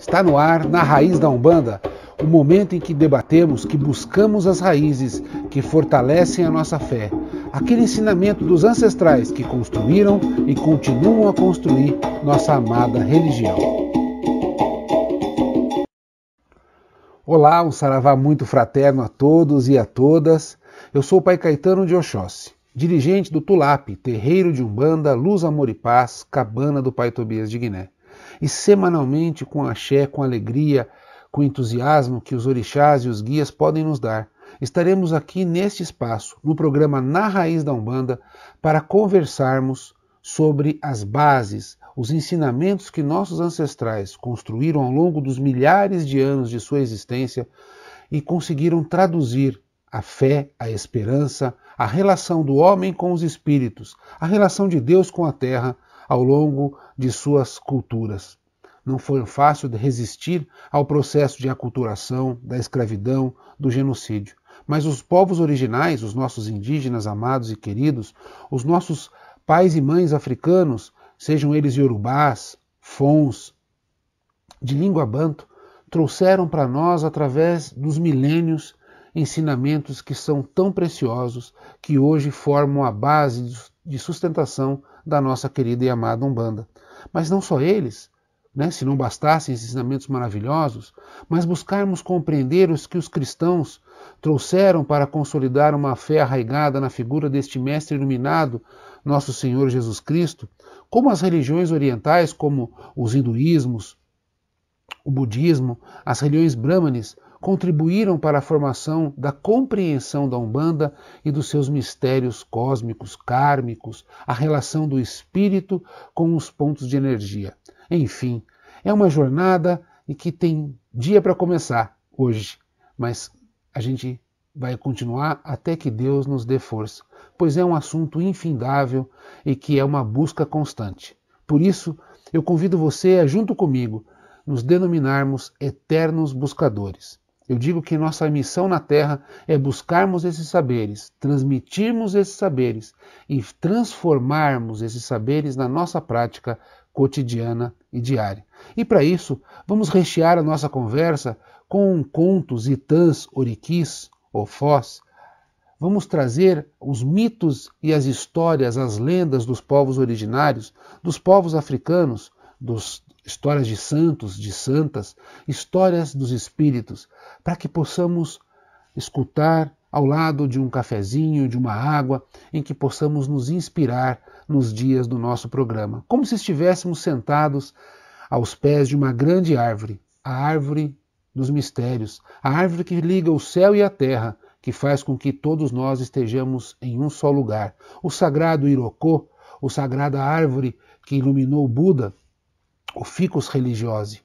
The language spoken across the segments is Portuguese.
Está no ar, na Raiz da Umbanda, o momento em que debatemos, que buscamos as raízes que fortalecem a nossa fé, aquele ensinamento dos ancestrais que construíram e continuam a construir nossa amada religião. Olá, um saravá muito fraterno a todos e a todas. Eu sou o Pai Caetano de Oxóssi, dirigente do Tulap, terreiro de Umbanda, Luz, Amor e Paz, cabana do Pai Tobias de Guiné. E semanalmente, com axé, com alegria, com entusiasmo que os orixás e os guias podem nos dar, estaremos aqui neste espaço, no programa Na Raiz da Umbanda, para conversarmos sobre as bases, os ensinamentos que nossos ancestrais construíram ao longo dos milhares de anos de sua existência e conseguiram traduzir a fé, a esperança, a relação do homem com os espíritos, a relação de Deus com a terra ao longo de suas culturas. Não foi fácil de resistir ao processo de aculturação, da escravidão, do genocídio. Mas os povos originais, os nossos indígenas amados e queridos, os nossos pais e mães africanos, sejam eles iorubás, fons, de língua banto, trouxeram para nós, através dos milênios, ensinamentos que são tão preciosos, que hoje formam a base de sustentação da nossa querida e amada Umbanda. Mas não só eles, se não bastassem esses ensinamentos maravilhosos, mas buscarmos compreender os que os cristãos trouxeram para consolidar uma fé arraigada na figura deste Mestre iluminado, nosso Senhor Jesus Cristo, como as religiões orientais, como os hinduísmos, o budismo, as religiões brahmanes, contribuíram para a formação da compreensão da Umbanda e dos seus mistérios cósmicos, kármicos, a relação do espírito com os pontos de energia. Enfim, é uma jornada e que tem dia para começar hoje, mas a gente vai continuar até que Deus nos dê força, pois é um assunto infindável e que é uma busca constante. Por isso, eu convido você a, junto comigo, nos denominarmos eternos buscadores. Eu digo que nossa missão na Terra é buscarmos esses saberes, transmitirmos esses saberes e transformarmos esses saberes na nossa prática cotidiana e diária. E para isso, vamos rechear a nossa conversa com contos, itãs, oriquis, ofós. Vamos trazer os mitos e as histórias, as lendas dos povos originários, dos povos africanos, histórias de santos, de santas, histórias dos espíritos, para que possamos escutar ao lado de um cafezinho, de uma água, em que possamos nos inspirar nos dias do nosso programa, como se estivéssemos sentados aos pés de uma grande árvore, a árvore dos mistérios, a árvore que liga o céu e a terra, que faz com que todos nós estejamos em um só lugar. O sagrado Irokô, o sagrada árvore que iluminou Buda, o ficus religiosi.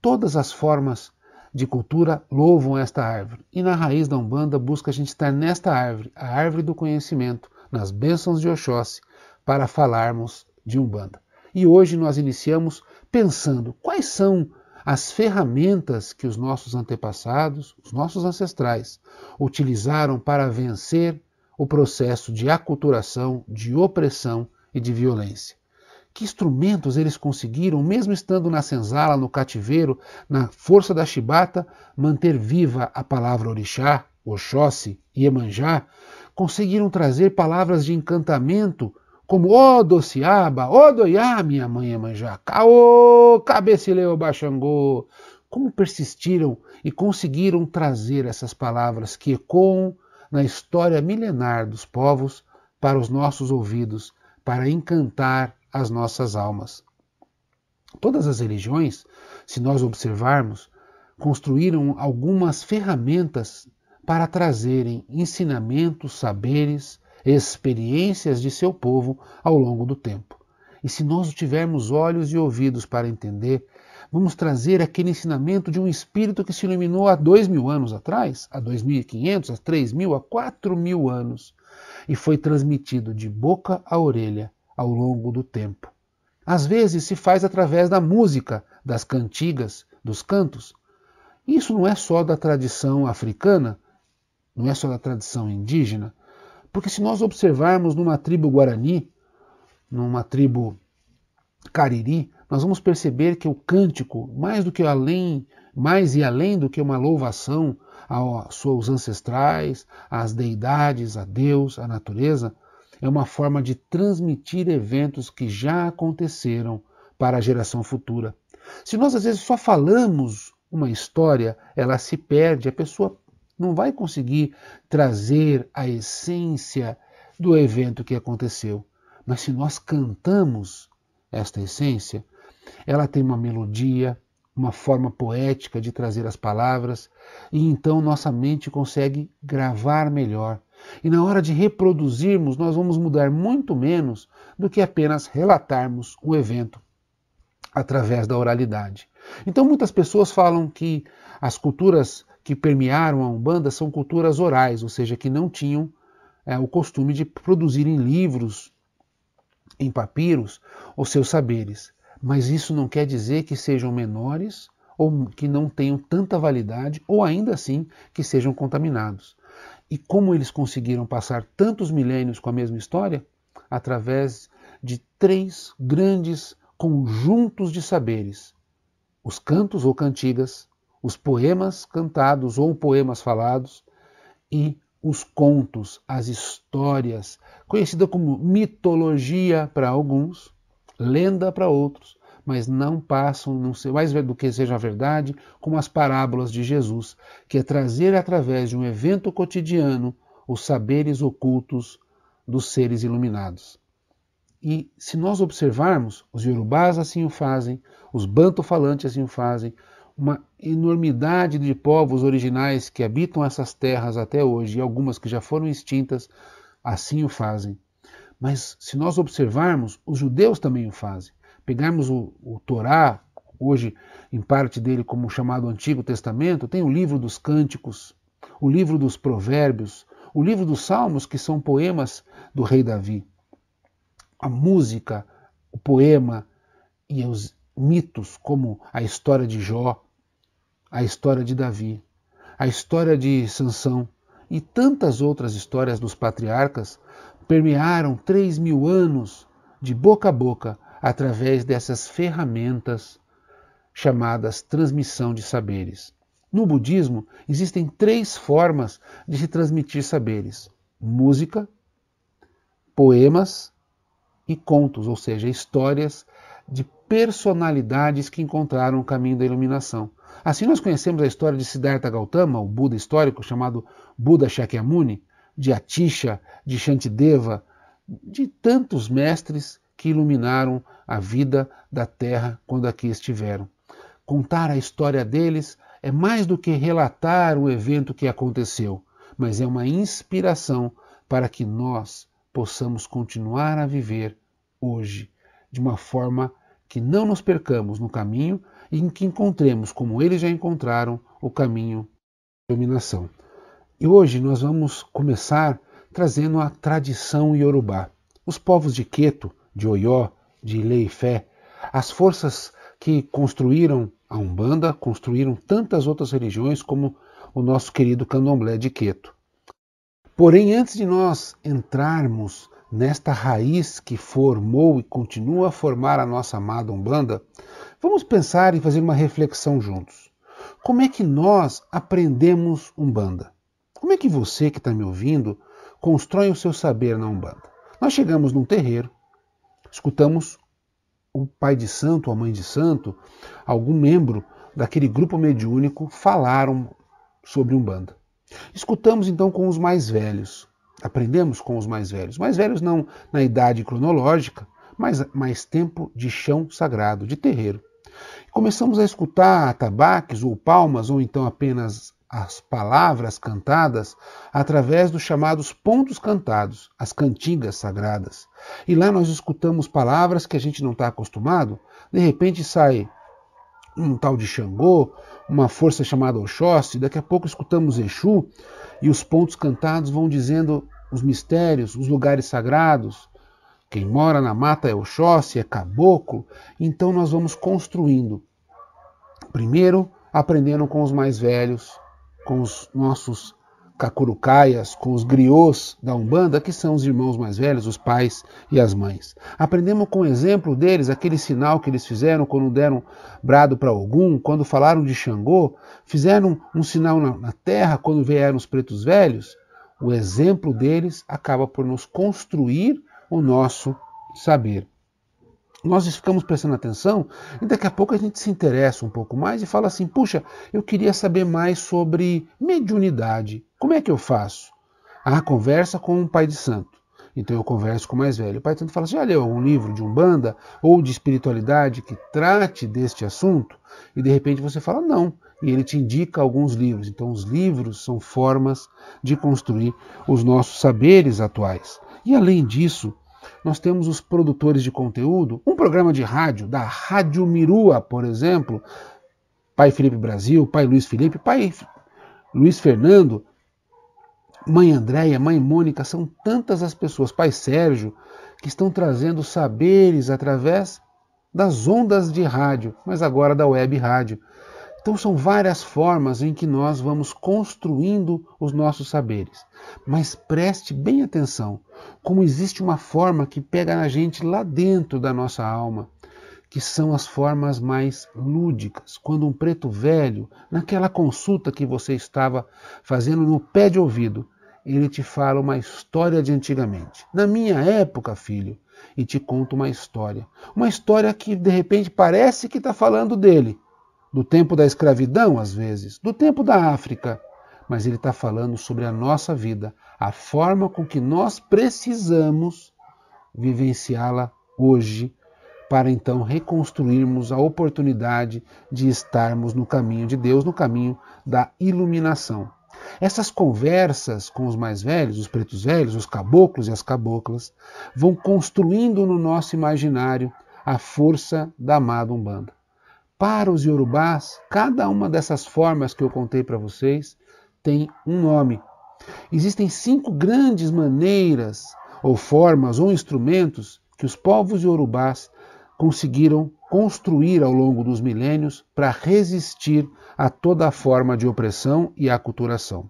Todas as formas de cultura louvam esta árvore. E na Raiz da Umbanda busca a gente estar nesta árvore, a árvore do conhecimento, nas bênçãos de Oxóssi, para falarmos de Umbanda. E hoje nós iniciamos pensando quais são as ferramentas que os nossos antepassados, os nossos ancestrais, utilizaram para vencer o processo de aculturação, de opressão e de violência. Que instrumentos eles conseguiram, mesmo estando na senzala, no cativeiro, na força da chibata, manter viva a palavra orixá, Oxóssi, Iemanjá, conseguiram trazer palavras de encantamento, como ó Dociaba, ó Doiá, minha mãe Iemanjá, caô, cabecileu Baxangô. Como persistiram e conseguiram trazer essas palavras que ecoam na história milenar dos povos para os nossos ouvidos, para encantar as nossas almas. Todas as religiões, se nós observarmos, construíram algumas ferramentas para trazerem ensinamentos, saberes, experiências de seu povo ao longo do tempo. E se nós tivermos olhos e ouvidos para entender, vamos trazer aquele ensinamento de um espírito que se iluminou há 2.000 anos atrás, há 2.500, há 3.000, há 4.000 anos, e foi transmitido de boca a orelha ao longo do tempo. Às vezes se faz através da música, das cantigas, dos cantos. Isso não é só da tradição africana, não é só da tradição indígena, porque se nós observarmos numa tribo Guarani, numa tribo Cariri, nós vamos perceber que o cântico, mais e além do que uma louvação aos seus ancestrais, às deidades, a Deus, à natureza, é uma forma de transmitir eventos que já aconteceram para a geração futura. Se nós às vezes só falamos uma história, ela se perde, a pessoa não vai conseguir trazer a essência do evento que aconteceu. Mas se nós cantamos esta essência, ela tem uma melodia, uma forma poética de trazer as palavras, e então nossa mente consegue gravar melhor. E na hora de reproduzirmos, nós vamos mudar muito menos do que apenas relatarmos o evento através da oralidade. Então muitas pessoas falam que as culturas que permearam a Umbanda são culturas orais, ou seja, que não tinham o costume de produzir em livros, em papiros, os seus saberes. Mas isso não quer dizer que sejam menores ou que não tenham tanta validade, ou ainda assim que sejam contaminados. E como eles conseguiram passar tantos milênios com a mesma história? Através de 3 grandes conjuntos de saberes: os cantos ou cantigas, os poemas cantados ou poemas falados e os contos, as histórias, conhecida como mitologia para alguns, lenda para outros, mas não passam, não sei, mais do que seja verdade, como as parábolas de Jesus, que é trazer através de um evento cotidiano os saberes ocultos dos seres iluminados. E se nós observarmos, os Yorubás assim o fazem, os Banto-falantes assim o fazem, uma enormidade de povos originais que habitam essas terras até hoje, e algumas que já foram extintas, assim o fazem. Mas se nós observarmos, os judeus também o fazem. Pegarmos o Torá, hoje em parte dele como chamado Antigo Testamento, tem o livro dos Cânticos, o livro dos Provérbios, o livro dos Salmos, que são poemas do rei Davi. A música, o poema e os mitos, como a história de Jó, a história de Davi, a história de Sansão e tantas outras histórias dos patriarcas, permearam 3.000 anos de boca a boca através dessas ferramentas chamadas transmissão de saberes. No budismo, existem 3 formas de se transmitir saberes: música, poemas e contos, ou seja, histórias de personalidades que encontraram o caminho da iluminação. Assim nós conhecemos a história de Siddhartha Gautama, o Buda histórico, chamado Buda Shakyamuni, de Atisha, de Shantideva, de tantos mestres que iluminaram a vida da Terra quando aqui estiveram. Contar a história deles é mais do que relatar o evento que aconteceu, mas é uma inspiração para que nós possamos continuar a viver hoje de uma forma que não nos percamos no caminho e em que encontremos, como eles já encontraram, o caminho da iluminação. E hoje nós vamos começar trazendo a tradição iorubá. Os povos de Queto, de Oió, de Ilé-Ifé, as forças que construíram a Umbanda, construíram tantas outras religiões como o nosso querido Candomblé de Queto. Porém, antes de nós entrarmos nesta raiz que formou e continua a formar a nossa amada Umbanda, vamos pensar e fazer uma reflexão juntos. Como é que nós aprendemos Umbanda? Como é que você que está me ouvindo constrói o seu saber na Umbanda? Nós chegamos num terreiro, escutamos o pai de santo, a mãe de santo, algum membro daquele grupo mediúnico falaram sobre Umbanda. Escutamos então com os mais velhos, aprendemos com os mais velhos não na idade cronológica, mas mais tempo de chão sagrado, de terreiro. Começamos a escutar atabaques ou palmas, ou então apenas as palavras cantadas através dos chamados pontos cantados, as cantigas sagradas. E lá nós escutamos palavras que a gente não está acostumado, de repente sai um tal de Xangô, uma força chamada Oxóssi, daqui a pouco escutamos Exu, e os pontos cantados vão dizendo os mistérios, os lugares sagrados. Quem mora na mata é Oxóssi, é caboclo. Então nós vamos construindo. Primeiro, aprendendo com os mais velhos, com os nossos cacurucaias, com os griots da Umbanda, que são os irmãos mais velhos, os pais e as mães. Aprendemos com o exemplo deles, aquele sinal que eles fizeram quando deram brado para Ogum, quando falaram de Xangô, fizeram um sinal na terra quando vieram os pretos velhos. O exemplo deles acaba por nos construir o nosso saber. Nós ficamos prestando atenção e daqui a pouco a gente se interessa um pouco mais e fala assim, puxa, eu queria saber mais sobre mediunidade. Como é que eu faço? Conversa com um pai de santo. Então eu converso com o mais velho. O pai de santo fala assim, já leu algum livro de Umbanda ou de espiritualidade que trate deste assunto? E de repente você fala, não. E ele te indica alguns livros. Então os livros são formas de construir os nossos saberes atuais. E além disso, nós temos os produtores de conteúdo, um programa de rádio, da Rádio Mirua, por exemplo, Pai Felipe Brasil, Pai Luiz Felipe, Pai Luiz Fernando, Mãe Andréia, Mãe Mônica, são tantas as pessoas, Pai Sérgio, que estão trazendo saberes através das ondas de rádio, mas agora da web rádio. Então são várias formas em que nós vamos construindo os nossos saberes. Mas preste bem atenção, como existe uma forma que pega na gente lá dentro da nossa alma, que são as formas mais lúdicas. Quando um preto velho, naquela consulta que você estava fazendo no pé de ouvido, ele te fala uma história de antigamente. Na minha época, filho, e te conta uma história. Uma história que de repente parece que está falando dele. Do tempo da escravidão, às vezes, do tempo da África, mas ele está falando sobre a nossa vida, a forma com que nós precisamos vivenciá-la hoje, para então reconstruirmos a oportunidade de estarmos no caminho de Deus, no caminho da iluminação. Essas conversas com os mais velhos, os pretos velhos, os caboclos e as caboclas, vão construindo no nosso imaginário a força da amada Umbanda. Para os iorubás, cada uma dessas formas que eu contei para vocês tem um nome. Existem 5 grandes maneiras, ou formas, ou instrumentos que os povos iorubás conseguiram construir ao longo dos milênios para resistir a toda a forma de opressão e aculturação.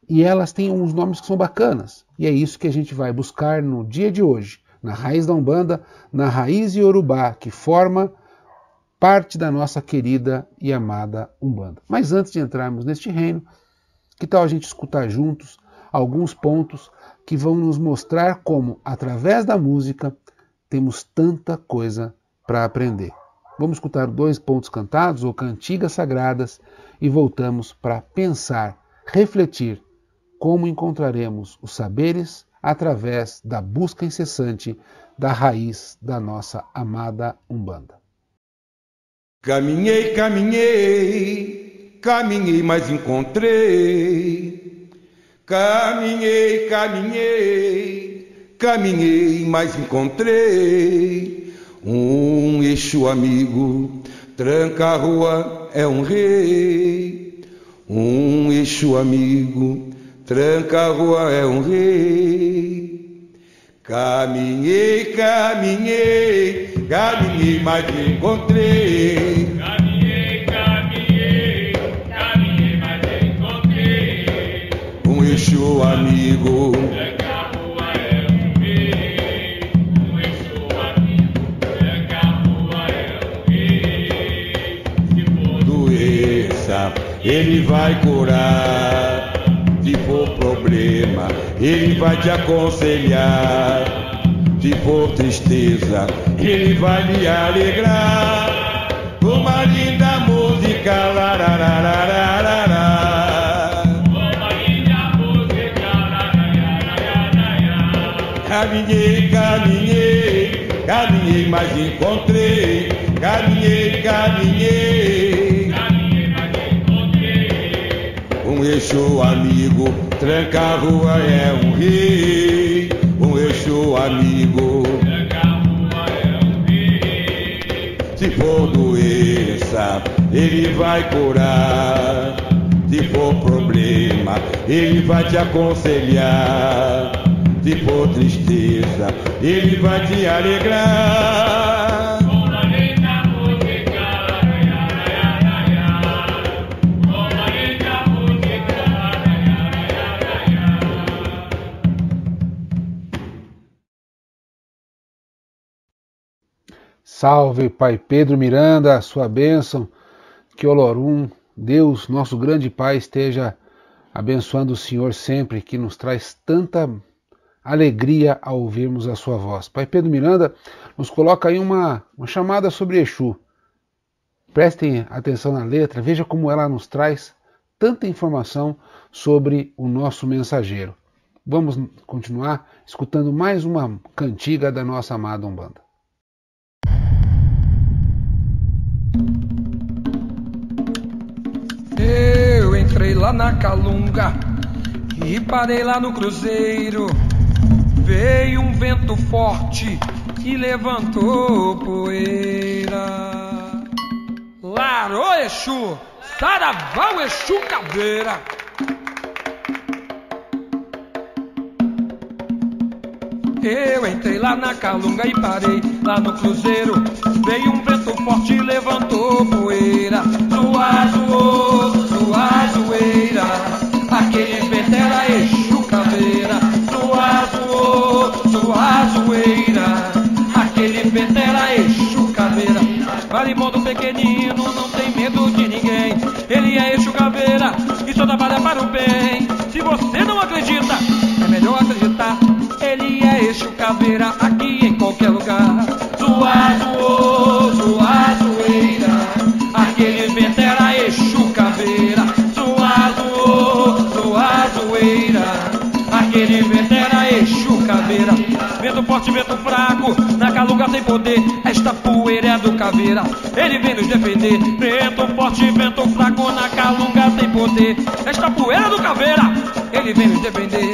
E elas têm uns nomes que são bacanas, e é isso que a gente vai buscar no dia de hoje, na raiz da Umbanda, na raiz iorubá, que forma parte da nossa querida e amada Umbanda. Mas antes de entrarmos neste reino, que tal a gente escutar juntos alguns pontos que vão nos mostrar como, através da música, temos tanta coisa para aprender. Vamos escutar 2 pontos cantados ou cantigas sagradas e voltamos para pensar, refletir como encontraremos os saberes através da busca incessante da raiz da nossa amada Umbanda. Caminhei, caminhei, caminhei, mas encontrei. Caminhei, caminhei, caminhei, mas encontrei. Um Exu amigo, tranca a rua, é um rei. Um Exu amigo, tranca a rua, é um rei. Caminhei, caminhei, caminhei, mas encontrei. Caminhei, caminhei, caminhei, mas encontrei. Um Exu amigo, Tranca a rua, é um rei. Um Exu amigo, tranca a rua, é um rei. Se for doença, ele vai curar. Se for problema, ele vai te aconselhar. Se for tristeza, ele vai lhe alegrar. Uma linda música, larararararará. uma linda música, Caminhei, caminhei, caminhei, mas encontrei. Caminhei, caminhei. caminhei, mas encontrei. Um Exu amigo, tranca a rua, é um rei. Um Exu amigo, Tranca a rua, é um rei. se for doença, ele vai curar. Se for problema, ele vai te aconselhar. Se for tristeza, ele vai te alegrar. Uma linda música, uma linda música, Salve, Pai Pedro Miranda, sua bênção, que Olorum, Deus, nosso grande Pai, esteja abençoando o Senhor sempre, que nos traz tanta alegria ao ouvirmos a sua voz. Pai Pedro Miranda nos coloca aí uma chamada sobre Exu. Prestem atenção na letra, veja como ela nos traz tanta informação sobre o nosso mensageiro. Vamos continuar escutando mais uma cantiga da nossa amada Umbanda. Eu entrei lá na Calunga e parei lá no cruzeiro. Veio um vento forte e levantou poeira. Larô Exu, saravá o Exu caveira. Eu entrei lá na Calunga e parei lá no cruzeiro. Veio um vento forte e levantou poeira. Zoa, zoou, zoa, zoeira. Aquele vento era Exu caveira. Zoa, zoou, zoa, zoeira. Aquele vento era Exu caveira. Marimbondo pequenino não tem medo de ninguém. Ele é Exu caveira e só trabalha para o bem. Se você não acredita, é melhor acreditar. Ele é Exu caveira aqui em qualquer lugar. Zoa, zoou, zoa, zoeira. Aquele vento era Exu caveira. Zoa, zoou, zoa, zoeira. Aquele vento era Exu caveira. Vento forte, vento fraco, na Calunga tem poder. Esta poeira é do caveira, ele vem nos defender. Vento forte, vento fraco, na Calunga tem poder. Esta poeira é do caveira, ele vem nos defender.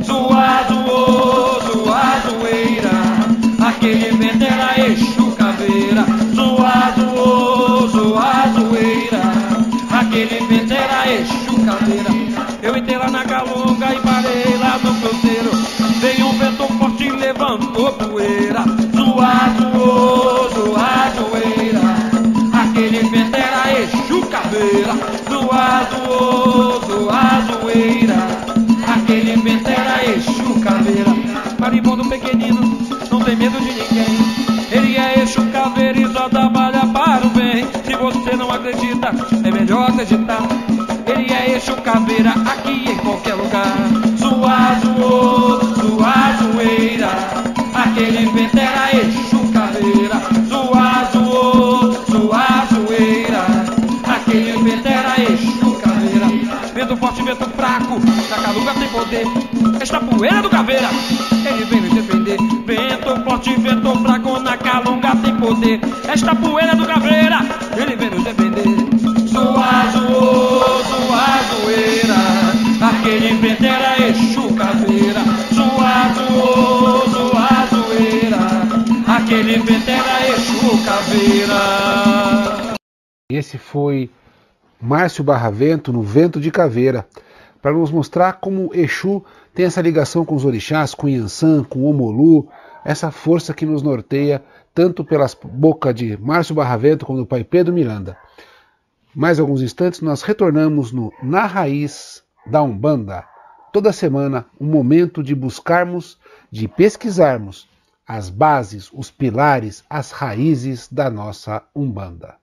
Zoa, zoou, zoa, zoeira. Aquele vento era Exu caveira. Zoa, zoou, zoa, zoeira. Aquele vento era Exu caveira. Eu entrei lá na Calunga e parei lá no cruzeiro. Veio um vento forte e levantou poeira. Zoa, zoou, zoa, zoeira. Aquele vento era Exu caveira. Zoa, zoou, zoa, zoeira. Aquele vento era Exu caveira. Marimbondo pequenino não tem medo de ninguém. Ele é Exu caveira e só trabalha para o bem. Se você não acredita, é melhor acreditar. Ele é Exu caveira aqui em qualquer lugar. Zoa, zoou, zoa, zoeira. Aquele vento era Exu caveira. Zoa, zoou, zoa, zoeira. Aquele vento era Exu caveira. Vento forte, vento fraco, na Calunga tem poder. Esta poeira do caveira, ele vem nos defender. Vento forte, vento fraco, na Calunga tem poder. Esta poeira do caveira, ele vem nos defender. Zoa, zoou, zoa, zoeira. Aquele vento era Exu caveira. Zoa, zoou, zoa, zoeira. Aquele vento era Exu caveira. Esse foi Márcio Barravento no Vento de Caveira, para nos mostrar como Exu tem essa ligação com os orixás, com Yansan, com Omolu, essa força que nos norteia tanto pelas bocas de Márcio Barravento como do Pai Pedro Miranda. Mais alguns instantes nós retornamos no Na Raiz da Umbanda. Toda semana um momento de buscarmos, de pesquisarmos as bases, os pilares, as raízes da nossa Umbanda.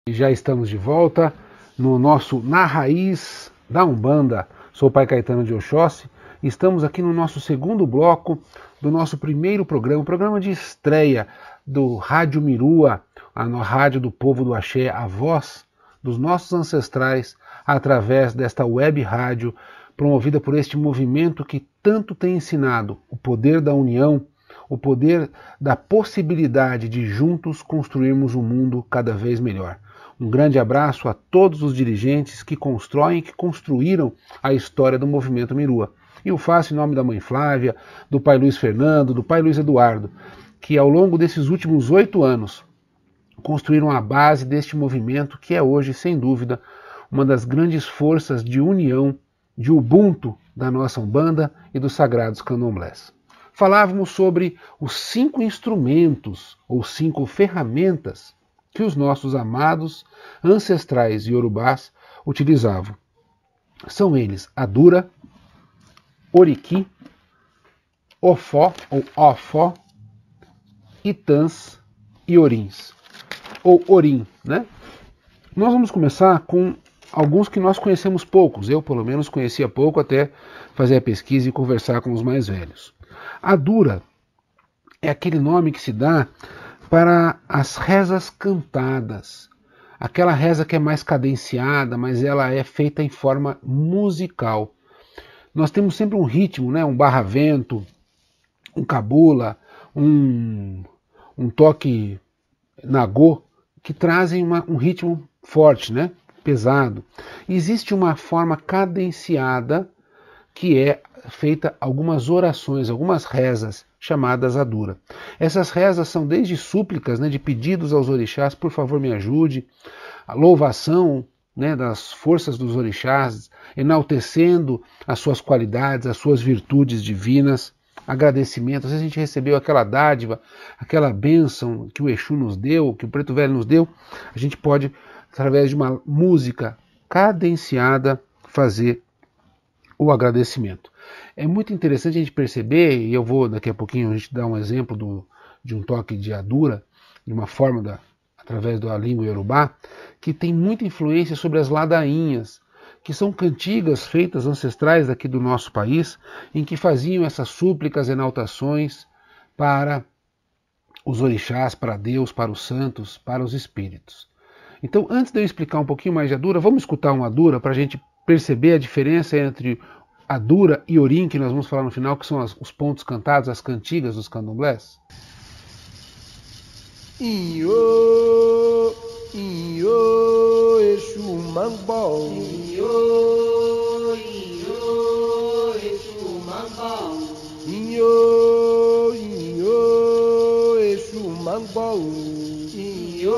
E já estamos de volta no nosso Na Raiz da Umbanda. Sou o Pai Caetano de Oxóssi e estamos aqui no nosso segundo bloco do nosso primeiro programa, o programa de estreia do Rádio Mirua, a rádio do povo do Axé, a voz dos nossos ancestrais, através desta web rádio promovida por este movimento que tanto tem ensinado o poder da união, o poder da possibilidade de juntos construirmos um mundo cada vez melhor. Um grande abraço a todos os dirigentes que constroem e que construíram a história do movimento Mirua. E o faço em nome da mãe Flávia, do pai Luiz Fernando, do pai Luiz Eduardo, que ao longo desses últimos 8 anos construíram a base deste movimento que é hoje, sem dúvida, uma das grandes forças de união, de Ubuntu da nossa Umbanda e dos Sagrados Candomblés. Falávamos sobre os 5 instrumentos ou 5 ferramentas que os nossos amados ancestrais iorubás utilizavam. São eles a dura, Oriqui, Ofó ou Ofó, Itãs e Orins, ou Orim, né? Nós vamos começar com alguns que nós conhecemos poucos, eu pelo menos conhecia pouco até fazer a pesquisa e conversar com os mais velhos. Adura é aquele nome que se dá para as rezas cantadas, aquela reza que é mais cadenciada, mas ela é feita em forma musical. Nós temos sempre um ritmo, né? Um barravento, um cabula, um toque nagô, que trazem um ritmo forte, né? Pesado. Existe uma forma cadenciada que é feita algumas orações, algumas rezas chamadas Adura. Essas rezas são desde súplicas, né, de pedidos aos orixás, por favor me ajude, a louvação, né, das forças dos orixás, enaltecendo as suas qualidades, as suas virtudes divinas, agradecimento. Às vezes a gente recebeu aquela dádiva, aquela bênção que o Exu nos deu, que o Preto Velho nos deu, a gente pode, através de uma música cadenciada, fazer o agradecimento. É muito interessante a gente perceber, e eu vou daqui a pouquinho a gente dar um exemplo de um toque de Adura, de uma forma através da língua iorubá, que tem muita influência sobre as ladainhas, que são cantigas feitas ancestrais aqui do nosso país, em que faziam essas súplicas, enaltações para os orixás, para Deus, para os santos, para os espíritos. Então, antes de eu explicar um pouquinho mais de Adura, vamos escutar uma Adura para a gente perceber a diferença entre Adura e Orim, que nós vamos falar no final, que são os pontos cantados, as cantigas dos candomblés. Inho, inho, Exu Mambó. Inho, inho, Exu Mambó. Inho, inho, Exu Mambó. Inho,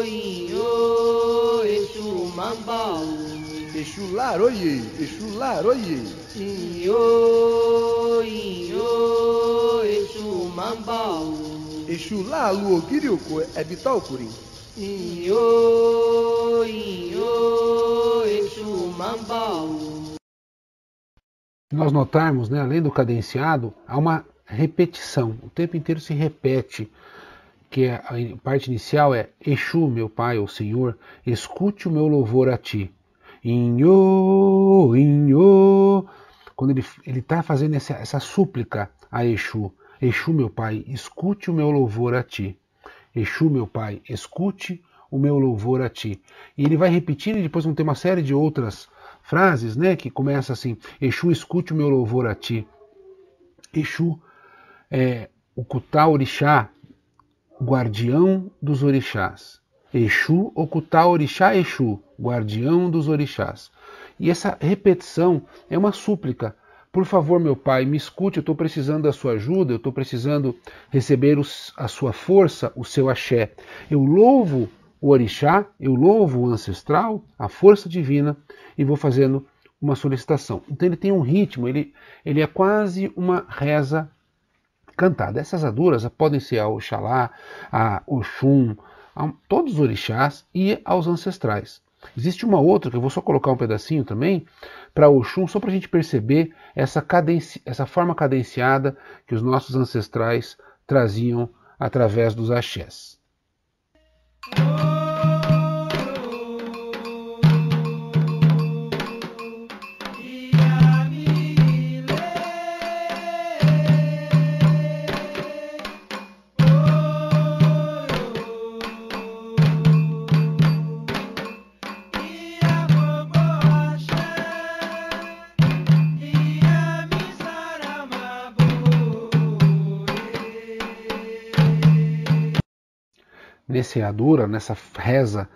inho, Exu Mambó. Exu Laroye, Exu Laroye. Inho, inho, Exu Mambó. Exu Lalu Ogirioko é Vital Curim. Inho, inho, Exu Mambó. Nós notarmos, né, além do cadenciado, há uma repetição, o tempo inteiro se repete, que a parte inicial é Exu, meu Pai ou Senhor, escute o meu louvor a ti. Inho, inho. Quando ele está fazendo essa súplica a Exu, Exu, meu Pai, escute o meu louvor a ti. Exu, meu Pai, escute o meu louvor a ti. E ele vai repetindo e depois vão ter uma série de outras frases, né, que começa assim, Exu, escute o meu louvor a ti. Exu é o Kutá Orixá, guardião dos orixás. Exu, Okutá Orixá Exu, guardião dos orixás. E essa repetição é uma súplica. Por favor, meu Pai, me escute, eu estou precisando da sua ajuda, eu estou precisando receber a sua força, o seu axé. Eu louvo o orixá, eu louvo o ancestral, a força divina, e vou fazendo uma solicitação. Então ele tem um ritmo, ele é quase uma reza cantada. Essas aduras podem ser a Oxalá, a Oxum, a todos os orixás e aos ancestrais. Existe uma outra, que eu vou só colocar um pedacinho também, para Oxum, só para a gente perceber essa forma cadenciada que os nossos ancestrais traziam através dos axés. Nesse Adura, nessa reza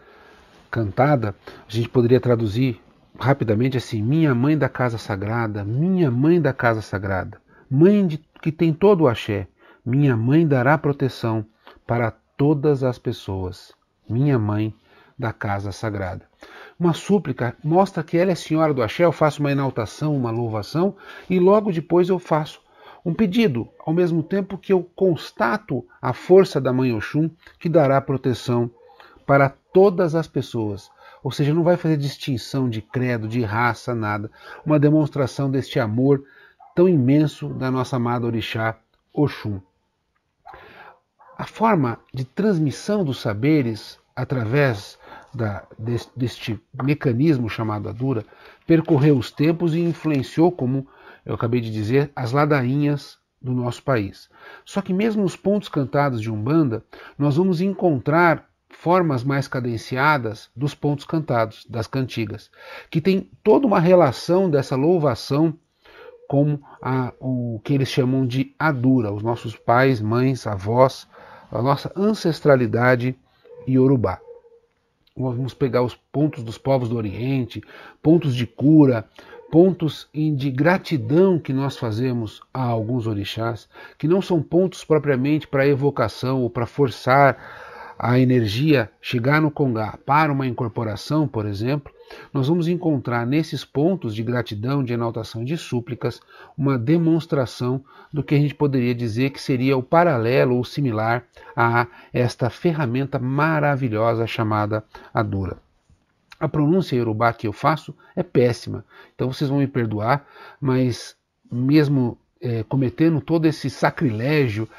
cantada, a gente poderia traduzir rapidamente assim: minha mãe da casa sagrada, minha mãe da casa sagrada, mãe que tem todo o axé, minha mãe dará proteção para todas as pessoas, minha mãe da casa sagrada. Uma súplica mostra que ela é senhora do axé, eu faço uma enaltação, uma louvação, e logo depois eu faço um pedido, ao mesmo tempo que eu constato a força da Mãe Oxum, que dará proteção para todas as pessoas. Ou seja, não vai fazer distinção de credo, de raça, nada. Uma demonstração deste amor tão imenso da nossa amada orixá Oxum. A forma de transmissão dos saberes através deste mecanismo chamado Adura percorreu os tempos e influenciou, como eu acabei de dizer, as ladainhas do nosso país. Só que mesmo nos pontos cantados de Umbanda, nós vamos encontrar formas mais cadenciadas dos pontos cantados, das cantigas, que tem toda uma relação dessa louvação com o que eles chamam de Adura, os nossos pais, mães, avós, a nossa ancestralidade iorubá. Vamos pegar os pontos dos povos do Oriente, pontos de cura, pontos de gratidão que nós fazemos a alguns orixás, que não são pontos propriamente para evocação ou para forçar a energia chegar no Congá para uma incorporação, por exemplo. Nós vamos encontrar nesses pontos de gratidão, de enaltação e de súplicas uma demonstração do que a gente poderia dizer que seria o paralelo ou similar a esta ferramenta maravilhosa chamada Adura. A pronúncia iorubá que eu faço é péssima, então vocês vão me perdoar, mas mesmo cometendo todo esse sacrilégio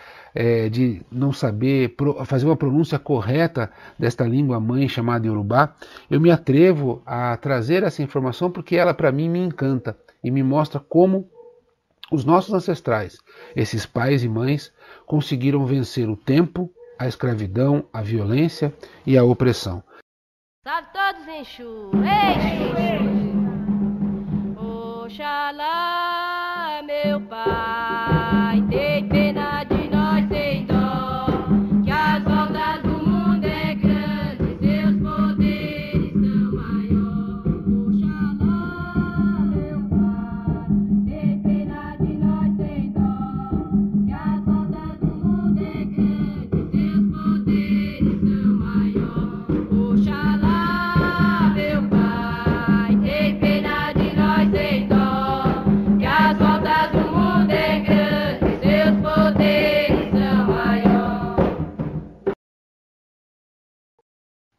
de não saber fazer uma pronúncia correta desta língua mãe chamada iorubá, eu me atrevo a trazer essa informação porque ela para mim me encanta e me mostra como os nossos ancestrais, esses pais e mães, conseguiram vencer o tempo, a escravidão, a violência e a opressão. Salve todos, Exu! Exu! Oxalá, meu pai, tem pena de nós sem dó, que as voltas do mundo é grande, seus poderes são maiores. Oxalá, meu pai, tem pena de nós sem dó, que as voltas do mundo é grande, seus poderes são maiores. Oxalá, meu pai, tem pena de nós sem dó, que as voltas do mundo é grande, seus poderes são maiores.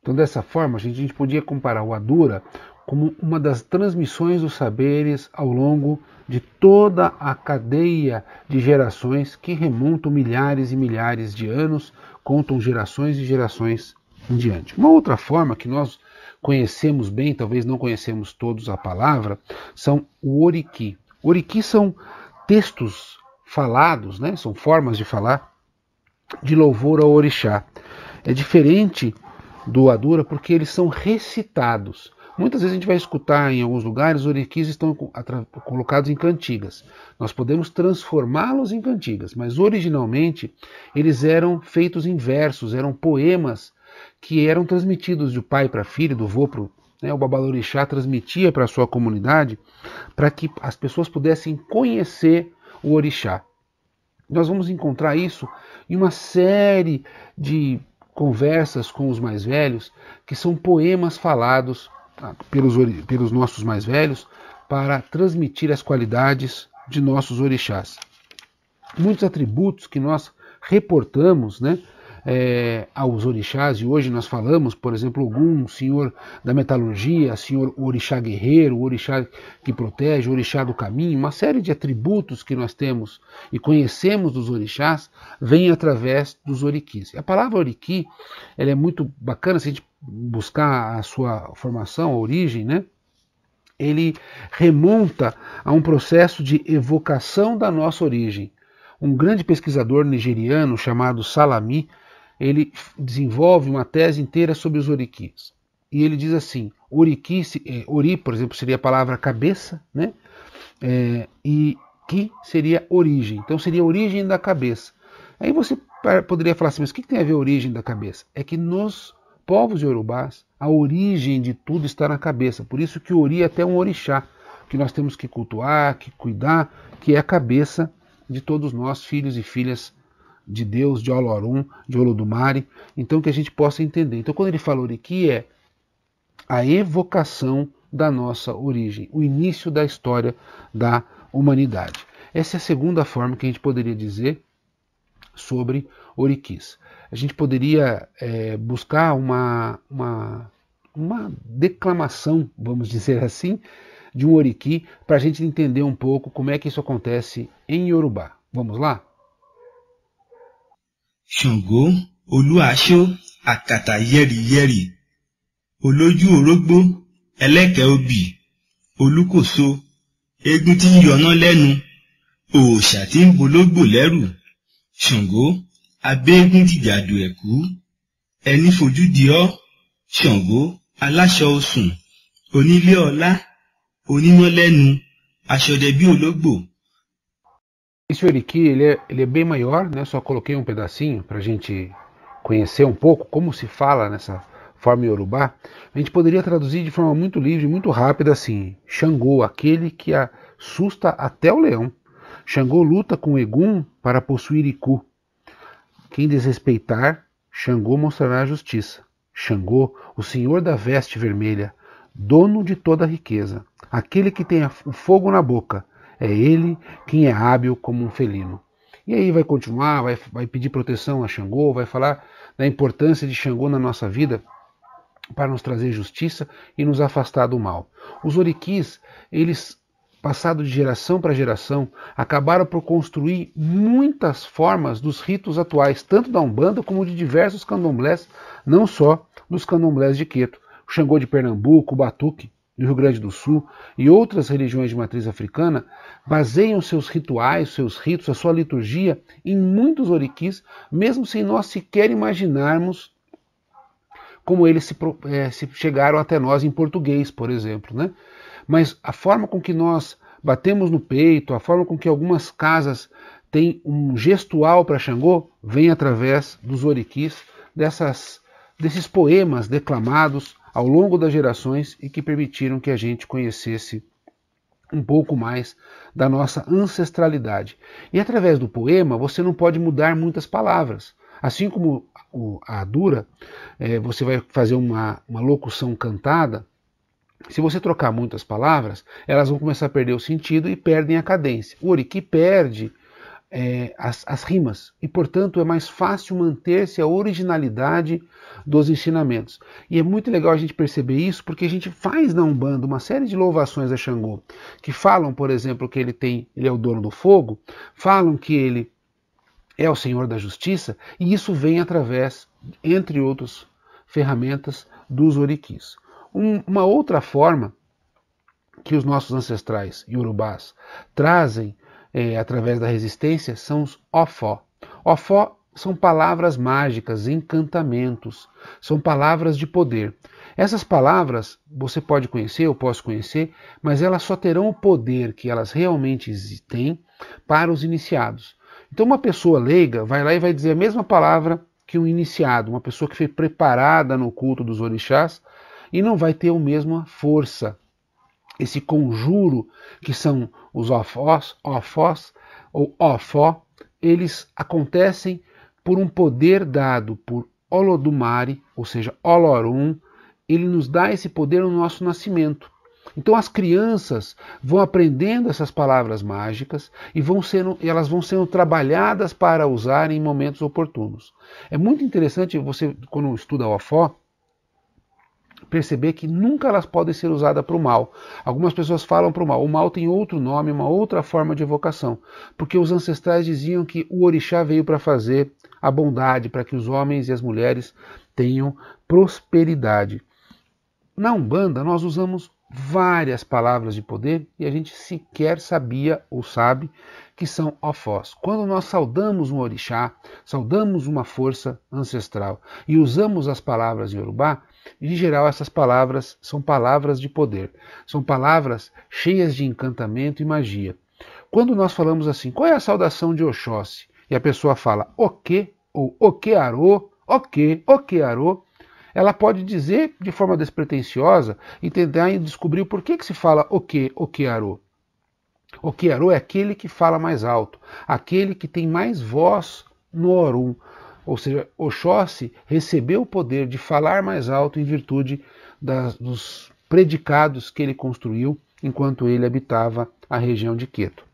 Então, dessa forma, a gente podia comparar o Adura como uma das transmissões dos saberes ao longo de toda a cadeia de gerações que remontam milhares e milhares de anos, contam gerações e gerações em diante. Uma outra forma que nós conhecemos bem, talvez não conhecemos todos a palavra, são o Oriki. Oriki são textos falados, né? São formas de falar de louvor ao orixá. É diferente do Adura porque eles são recitados. Muitas vezes a gente vai escutar em alguns lugares, os orikis estão colocados em cantigas. Nós podemos transformá-los em cantigas, mas originalmente eles eram feitos em versos, eram poemas que eram transmitidos de pai para filho, do vô para o babalorixá transmitia para a sua comunidade para que as pessoas pudessem conhecer o orixá. Nós vamos encontrar isso em uma série de conversas com os mais velhos, que são poemas falados pelos nossos mais velhos para transmitir as qualidades de nossos orixás. Muitos atributos que nós reportamos, né, aos orixás, e hoje nós falamos, por exemplo, Ogum, senhor da metalurgia, senhor orixá guerreiro, o orixá que protege, o orixá do caminho, uma série de atributos que nós temos e conhecemos dos orixás, vem através dos orikis. A palavra oriki, ela é muito bacana se a gente buscar a sua formação, a origem, né? Ele remonta a um processo de evocação da nossa origem. Um grande pesquisador nigeriano chamado Salami, ele desenvolve uma tese inteira sobre os orikis. E ele diz assim, ori, por exemplo, seria a palavra cabeça, né? E ki seria origem. Então seria a origem da cabeça. Aí você poderia falar assim, mas o que tem a ver a origem da cabeça? É que nos povos iorubás, a origem de tudo está na cabeça. Por isso que o ori é até um orixá, que nós temos que cultuar, que cuidar, que é a cabeça de todos nós, filhos e filhas de Deus, de Olorum, de Olodumare, então que a gente possa entender. Então quando ele fala oriki é a evocação da nossa origem, o início da história da humanidade. Essa é a segunda forma que a gente poderia dizer sobre orikis. A gente poderia buscar uma uma declamação, vamos dizer assim, de um Oriki, para a gente entender um pouco como é que isso acontece em Yorùbá. Vamos lá? Ṣàngó Olúaṣó àkàtà yẹ́rìyẹ́rì, olójú orógbó ẹlẹ́kẹ̀ obì, olúkòso, eégún tí ń yọná lẹ́nu, òòṣà tí ń bológbò lẹ́rù, Ṣàngó abéégún dìjàdù ẹ̀kú, ẹni fojú di ọ́, Ṣàngó aláṣọ osùn, onílé ọlá, oníná lẹ́nu, aṣọdẹ bí ológbò. Esse Oriki ele é bem maior, né? Só coloquei um pedacinho para a gente conhecer um pouco como se fala nessa forma Yorùbá. A gente poderia traduzir de forma muito livre, muito rápida assim: Xangô, aquele que assusta até o leão. Xangô luta com Egum para possuir Iku. Quem desrespeitar, Xangô mostrará a justiça. Xangô, o senhor da veste vermelha, dono de toda a riqueza, aquele que tem o fogo na boca, é ele quem é hábil como um felino. E aí vai continuar, vai pedir proteção a Xangô, vai falar da importância de Xangô na nossa vida para nos trazer justiça e nos afastar do mal. Os Orikis, eles, passado de geração para geração, acabaram por construir muitas formas dos ritos atuais, tanto da Umbanda como de diversos candomblés, não só dos candomblés de Queto. O Xangô de Pernambuco, o Batuque do Rio Grande do Sul e outras religiões de matriz africana baseiam seus rituais, seus ritos, a sua liturgia em muitos Orikis, mesmo sem nós sequer imaginarmos como eles se chegaram até nós em português, por exemplo, né? Mas a forma com que nós batemos no peito, a forma com que algumas casas têm um gestual para Xangô, vem através dos Orikis, desses poemas declamados ao longo das gerações e que permitiram que a gente conhecesse um pouco mais da nossa ancestralidade. E através do poema você não pode mudar muitas palavras. Assim como a Dura, você vai fazer uma locução cantada, se você trocar muitas palavras, elas vão começar a perder o sentido e perdem a cadência. O Oriki perde as rimas e, portanto, é mais fácil manter-se a originalidade dos ensinamentos. E é muito legal a gente perceber isso, porque a gente faz na Umbanda uma série de louvações a Xangô, que falam, por exemplo, que ele é o dono do fogo, falam que ele é o Senhor da Justiça, e isso vem através, entre outras ferramentas, dos Orikis. Uma outra forma que os nossos ancestrais iorubás trazem através da resistência são os Ofó. Ofó são palavras mágicas, encantamentos, são palavras de poder. Essas palavras você pode conhecer, eu posso conhecer, mas elas só terão o poder que elas realmente têm para os iniciados. Então uma pessoa leiga vai lá e vai dizer a mesma palavra que um iniciado, uma pessoa que foi preparada no culto dos orixás, e não vai ter a mesma força. Esse conjuro, que são os ofós ou ofó, eles acontecem por um poder dado por Olodumare, ou seja, Olorum. Ele nos dá esse poder no nosso nascimento. Então as crianças vão aprendendo essas palavras mágicas e elas vão sendo trabalhadas para usar em momentos oportunos. É muito interessante você, quando estuda o ofó, perceber que nunca elas podem ser usadas para o mal. Algumas pessoas falam para o mal. O mal tem outro nome, uma outra forma de evocação. Porque os ancestrais diziam que o orixá veio para fazer a bondade, para que os homens e as mulheres tenham prosperidade. Na Umbanda nós usamos várias palavras de poder e a gente sequer sabia ou sabe que são ofós. Quando nós saudamos um orixá, saudamos uma força ancestral e usamos as palavras em Yorùbá, em geral essas palavras são palavras de poder, são palavras cheias de encantamento e magia. Quando nós falamos assim, qual é a saudação de Oxóssi? E a pessoa fala Oque ou Oquearô, Oque, Oquearô, ela pode dizer de forma despretensiosa e tentar descobrir o porquê que se fala Oque, Oquearô. Oquearô é aquele que fala mais alto, aquele que tem mais voz no Orum. Ou seja, Oxóssi recebeu o poder de falar mais alto em virtude dos predicados que ele construiu enquanto ele habitava a região de Queto.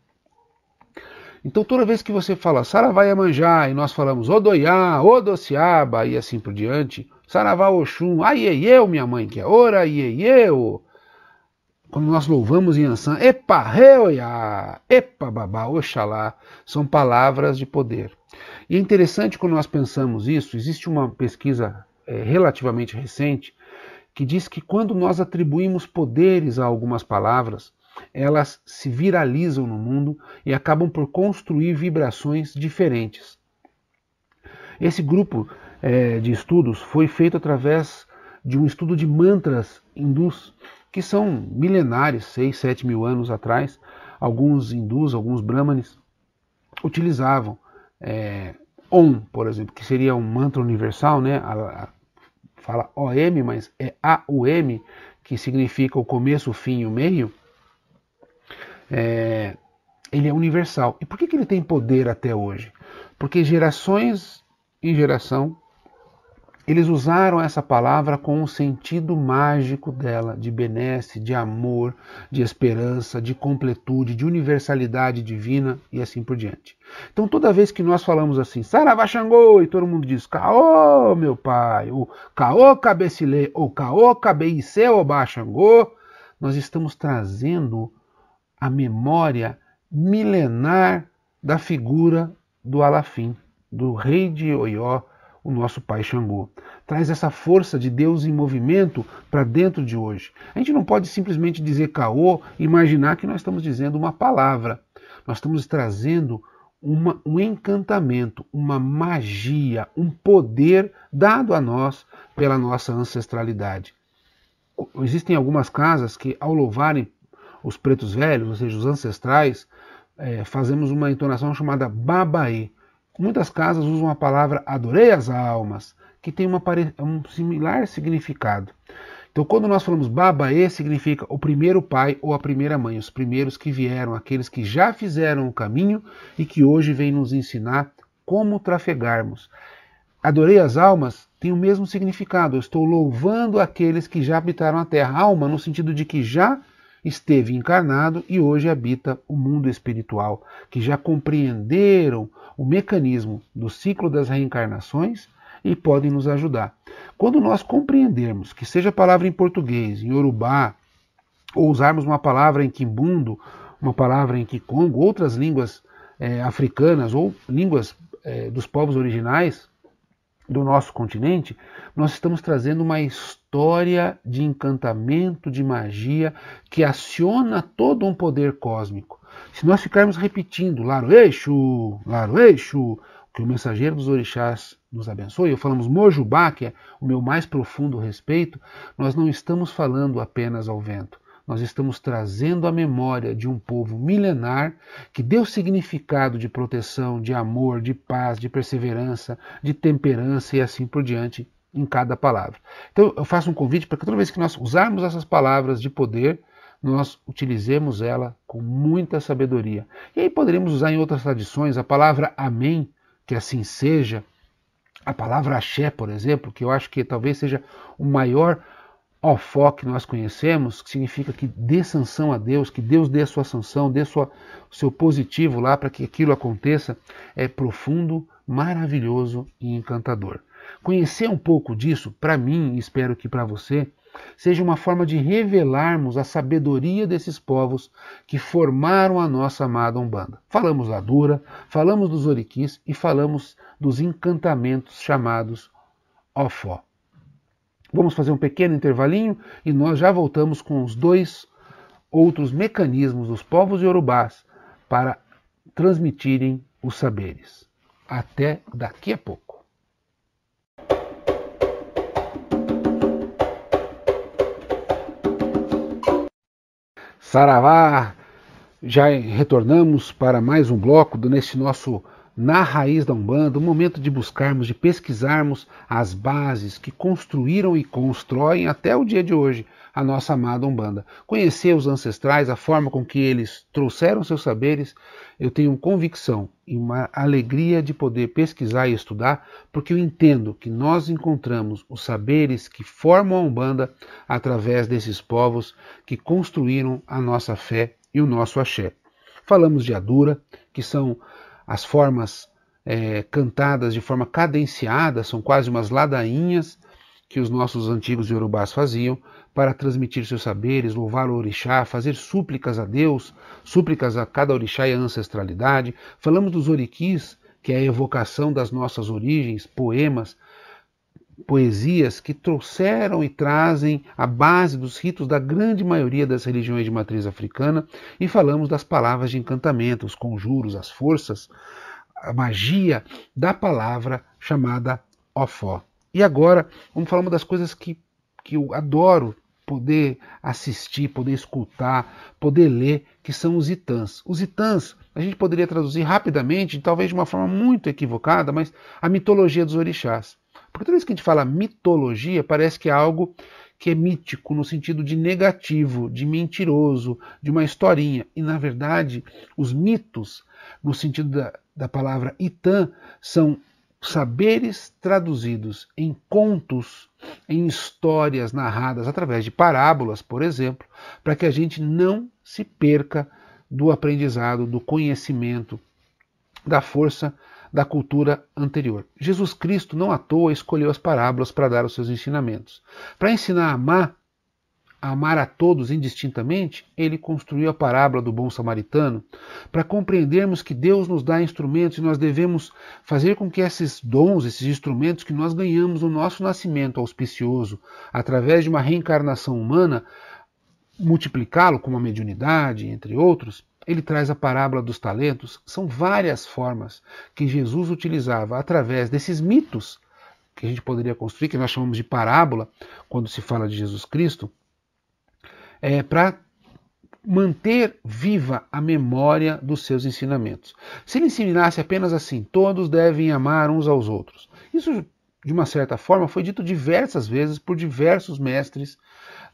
Então toda vez que você fala Saravá Iemanjá e nós falamos Odoiá, Odociaba e assim por diante, Saravá Oxum, Aieieu, minha mãe que é Ora Aieieu. Quando nós louvamos Yansan, Epa Reoiá, Epa Babá, Oxalá, são palavras de poder. E é interessante quando nós pensamos isso, existe uma pesquisa relativamente recente que diz que quando nós atribuímos poderes a algumas palavras, elas se viralizam no mundo e acabam por construir vibrações diferentes. Esse grupo de estudos foi feito através de um estudo de mantras hindus, que são milenares, 6, 7 mil anos atrás. Alguns hindus, alguns brahmanes, utilizavam Om, por exemplo, que seria um mantra universal, né? Fala OM, mas é AUM, que significa o começo, o fim e o meio. Ele é universal. E por que ele tem poder até hoje? Porque gerações em geração, eles usaram essa palavra com um sentido mágico dela, de benesse, de amor, de esperança, de completude, de universalidade divina e assim por diante. Então toda vez que nós falamos assim, Saravá Xangô, e todo mundo diz, Caô, meu pai, ou Caô Cabecilê, ou Caô Cabeicê Obá Xangô, nós estamos trazendo a memória milenar da figura do Alafim, do rei de Oió, o nosso pai Xangô. Traz essa força de Deus em movimento para dentro de hoje. A gente não pode simplesmente dizer caô e imaginar que nós estamos dizendo uma palavra. Nós estamos trazendo um encantamento, uma magia, um poder dado a nós pela nossa ancestralidade. Existem algumas casas que, ao louvarem os pretos velhos, ou seja, os ancestrais, fazemos uma entonação chamada babaê. Muitas casas usam a palavra adorei as almas, que tem um similar significado. Então, quando nós falamos babaê, significa o primeiro pai ou a primeira mãe, os primeiros que vieram, aqueles que já fizeram o caminho e que hoje vêm nos ensinar como trafegarmos. Adorei as almas tem o mesmo significado, eu estou louvando aqueles que já habitaram a terra. Alma no sentido de que já esteve encarnado e hoje habita o mundo espiritual, que já compreenderam o mecanismo do ciclo das reencarnações e podem nos ajudar. Quando nós compreendermos, que seja a palavra em português, em Yorubá, ou usarmos uma palavra em Quimbundo, uma palavra em Kikongo, outras línguas africanas ou línguas dos povos originais do nosso continente, nós estamos trazendo uma história de encantamento, de magia, que aciona todo um poder cósmico. Se nós ficarmos repetindo Laro Eixo, que o mensageiro dos orixás nos abençoe, ou falamos Mojubá, que é o meu mais profundo respeito, nós não estamos falando apenas ao vento. Nós estamos trazendo a memória de um povo milenar que deu significado de proteção, de amor, de paz, de perseverança, de temperança e assim por diante em cada palavra. Então eu faço um convite para que toda vez que nós usarmos essas palavras de poder, nós utilizemos ela com muita sabedoria. E aí poderíamos usar em outras tradições a palavra amém, que assim seja, a palavra axé, por exemplo, que eu acho que talvez seja o maior ofó que nós conhecemos, que significa que dê sanção a Deus, que Deus dê a sua sanção, dê o seu positivo lá para que aquilo aconteça, é profundo, maravilhoso e encantador. Conhecer um pouco disso, para mim, e espero que para você, seja uma forma de revelarmos a sabedoria desses povos que formaram a nossa amada Umbanda. Falamos da Dura, falamos dos Oriquis e falamos dos encantamentos chamados ofó. Vamos fazer um pequeno intervalinho e nós já voltamos com os dois outros mecanismos dos povos iorubás para transmitirem os saberes. Até daqui a pouco. Saravá! Já retornamos para mais um bloco nesse nosso Na Raiz da Umbanda, o momento de buscarmos, de pesquisarmos as bases que construíram e constroem até o dia de hoje a nossa amada Umbanda. Conhecer os ancestrais, a forma com que eles trouxeram seus saberes, eu tenho convicção e uma alegria de poder pesquisar e estudar, porque eu entendo que nós encontramos os saberes que formam a Umbanda através desses povos que construíram a nossa fé e o nosso axé. Falamos de Adura, que são as formas cantadas de forma cadenciada, são quase umas ladainhas que os nossos antigos iorubás faziam para transmitir seus saberes, louvar o orixá, fazer súplicas a Deus, súplicas a cada orixá e a ancestralidade. Falamos dos oriquis, que é a evocação das nossas origens, poemas, poesias que trouxeram e trazem a base dos ritos da grande maioria das religiões de matriz africana, e falamos das palavras de encantamento, os conjuros, as forças, a magia da palavra chamada Ofó. E agora vamos falar uma das coisas que eu adoro poder assistir, poder escutar, poder ler, que são os itãs. Os itãs, a gente poderia traduzir rapidamente, talvez de uma forma muito equivocada, mas a mitologia dos orixás. Porque toda vez que a gente fala mitologia, parece que é algo que é mítico, no sentido de negativo, de mentiroso, de uma historinha. E, na verdade, os mitos, no sentido da palavra itã, são saberes traduzidos em contos, em histórias narradas através de parábolas, por exemplo, para que a gente não se perca do aprendizado, do conhecimento, da força da cultura anterior. Jesus Cristo, não à toa, escolheu as parábolas para dar os seus ensinamentos. Para ensinar a amar a todos indistintamente, ele construiu a parábola do bom samaritano, para compreendermos que Deus nos dá instrumentos e nós devemos fazer com que esses dons, esses instrumentos que nós ganhamos no nosso nascimento auspicioso, através de uma reencarnação humana, multiplicá-lo com uma mediunidade, entre outros. Ele traz a parábola dos talentos. São várias formas que Jesus utilizava através desses mitos que a gente poderia construir, que nós chamamos de parábola, quando se fala de Jesus Cristo, para manter viva a memória dos seus ensinamentos. Se ele ensinasse apenas assim, todos devem amar uns aos outros, isso, de uma certa forma, foi dito diversas vezes por diversos mestres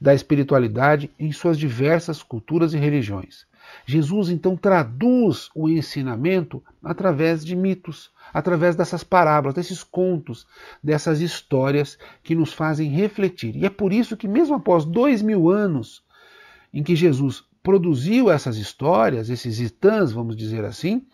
da espiritualidade em suas diversas culturas e religiões. Jesus, então, traduz o ensinamento através de mitos, através dessas parábolas, desses contos, dessas histórias que nos fazem refletir. E é por isso que, mesmo após 2000 anos em que Jesus produziu essas histórias, esses itãs, vamos dizer assim,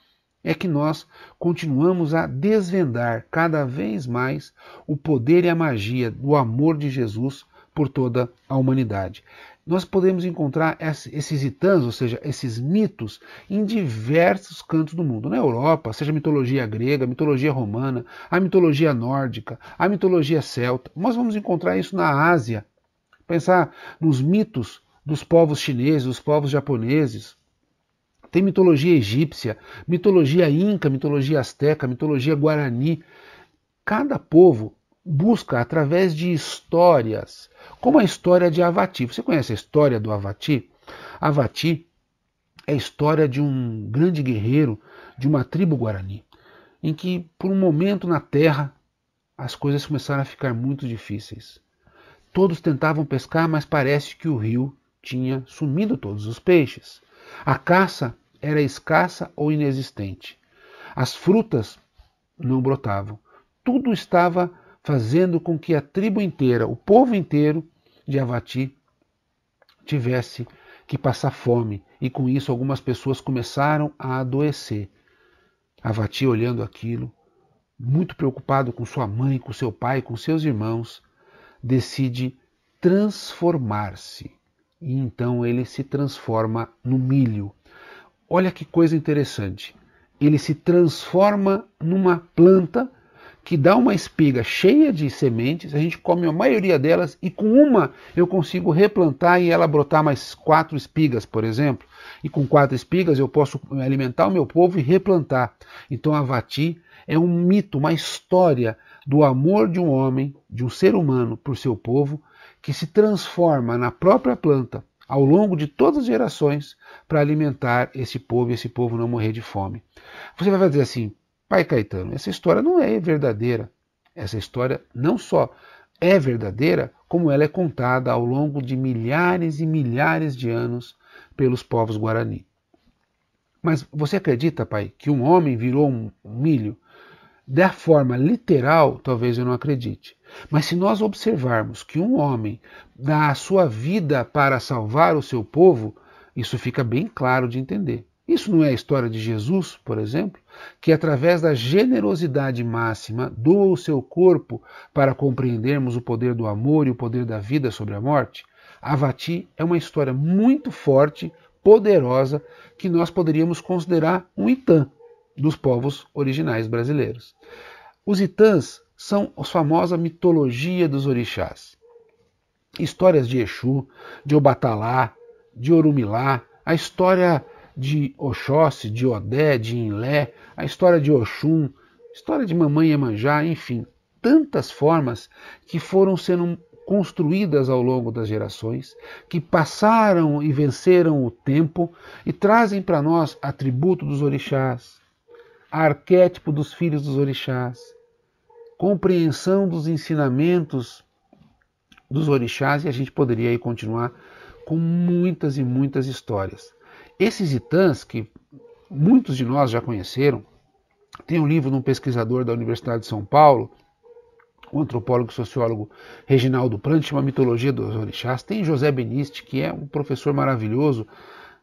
é que nós continuamos a desvendar cada vez mais o poder e a magia do amor de Jesus por toda a humanidade. Nós podemos encontrar esses itãs, ou seja, esses mitos, em diversos cantos do mundo. Na Europa, seja a mitologia grega, a mitologia romana, a mitologia nórdica, a mitologia celta. Nós vamos encontrar isso na Ásia. Pensar nos mitos dos povos chineses, dos povos japoneses. Tem mitologia egípcia, mitologia inca, mitologia asteca, mitologia guarani. Cada povo busca, através de histórias, como a história de Avati. Você conhece a história do Avati? Avati é a história de um grande guerreiro de uma tribo guarani, em que, por um momento na terra, as coisas começaram a ficar muito difíceis. Todos tentavam pescar, mas parece que o rio tinha sumido todos os peixes. A caça era escassa ou inexistente. As frutas não brotavam. Tudo estava fazendo com que a tribo inteira, o povo inteiro de Avati, tivesse que passar fome. E com isso algumas pessoas começaram a adoecer. Avati, olhando aquilo, muito preocupado com sua mãe, com seu pai, com seus irmãos, decide transformar-se. E então ele se transforma no milho. Olha que coisa interessante. Ele se transforma numa planta que dá uma espiga cheia de sementes, a gente come a maioria delas e com uma eu consigo replantar e ela brotar mais 4 espigas, por exemplo. E com 4 espigas eu posso alimentar o meu povo e replantar. Então Avati é um mito, uma história do amor de um homem, de um ser humano por seu povo, que se transforma na própria planta ao longo de todas as gerações para alimentar esse povo e esse povo não morrer de fome. Você vai dizer assim, Pai Caetano, essa história não é verdadeira. Essa história não só é verdadeira, como ela é contada ao longo de milhares e milhares de anos pelos povos guarani. Mas você acredita, pai, que um homem virou um milho? Da forma literal, talvez eu não acredite. Mas se nós observarmos que um homem dá a sua vida para salvar o seu povo, isso fica bem claro de entender. Isso não é a história de Jesus, por exemplo, que através da generosidade máxima doa o seu corpo para compreendermos o poder do amor e o poder da vida sobre a morte? Avati é uma história muito forte, poderosa, que nós poderíamos considerar um Itã dos povos originais brasileiros. Os Itãs são a famosa mitologia dos orixás. Histórias de Exu, de Obatalá, de Orumilá, a história de Oxóssi, de Odé, de Inlé, a história de Oxum, história de Mamãe Iemanjá, enfim, tantas formas que foram sendo construídas ao longo das gerações, que passaram e venceram o tempo e trazem para nós atributo dos orixás, arquétipo dos filhos dos orixás, compreensão dos ensinamentos dos orixás, e a gente poderia aí continuar com muitas e muitas histórias. Esses Itãs, que muitos de nós já conheceram, tem um livro de um pesquisador da Universidade de São Paulo, o antropólogo e sociólogo Reginaldo Prandi, chama Mitologia dos Orixás. Tem José Beniste, que é um professor maravilhoso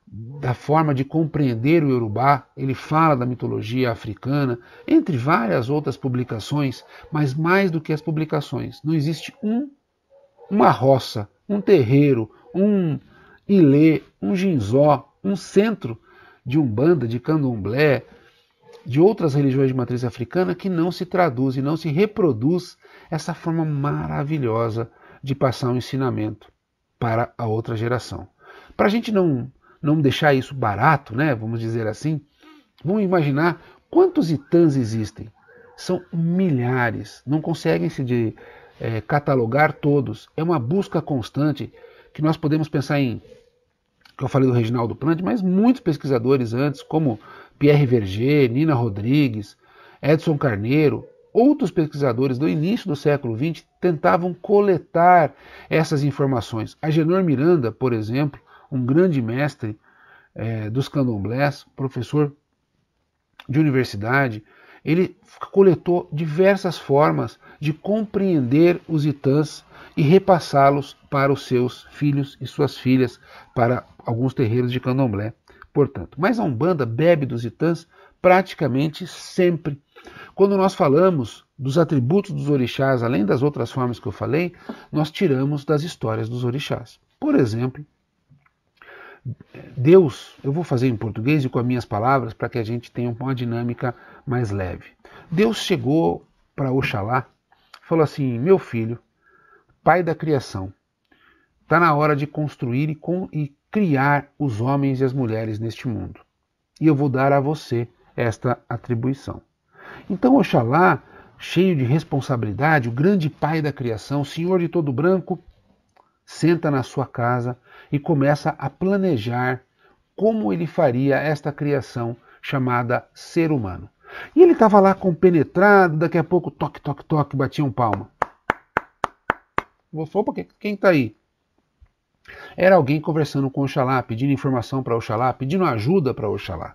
da forma de compreender o Yorubá. Ele fala da mitologia africana, entre várias outras publicações, mas mais do que as publicações, não existe uma roça, um terreiro, um ilê, um jinzó, um centro de umbanda, de candomblé, de outras religiões de matriz africana que não se traduz e não se reproduz essa forma maravilhosa de passar um ensinamento para a outra geração. Para a gente não deixar isso barato, né, vamos dizer assim, vamos imaginar quantos Itãs existem. São milhares, não conseguem se catalogar todos. É uma busca constante que nós podemos pensar em, que eu falei do Reginaldo Prandi, mas muitos pesquisadores antes, como Pierre Verger, Nina Rodrigues, Edson Carneiro, outros pesquisadores do início do século XX tentavam coletar essas informações. Agenor Miranda, por exemplo, um grande mestre dos candomblés, professor de universidade, ele coletou diversas formas de compreender os Itãs e repassá-los para os seus filhos e suas filhas, para alguns terreiros de candomblé, portanto. Mas a Umbanda bebe dos Itãs praticamente sempre. Quando nós falamos dos atributos dos orixás, além das outras formas que eu falei, nós tiramos das histórias dos orixás. Por exemplo, Deus, eu vou fazer em português e com as minhas palavras para que a gente tenha uma dinâmica mais leve. Deus chegou para Oxalá e falou assim: meu filho, pai da criação, está na hora de construir e criar os homens e as mulheres neste mundo. E eu vou dar a você esta atribuição. Então Oxalá, cheio de responsabilidade, o grande pai da criação, o senhor de todo branco, senta na sua casa e começa a planejar como ele faria esta criação chamada ser humano. E ele estava lá compenetrado, daqui a pouco toque, toque, toque, batiam palma. Opa, quem está aí? Era alguém conversando com Oxalá, pedindo informação para Oxalá, pedindo ajuda para Oxalá.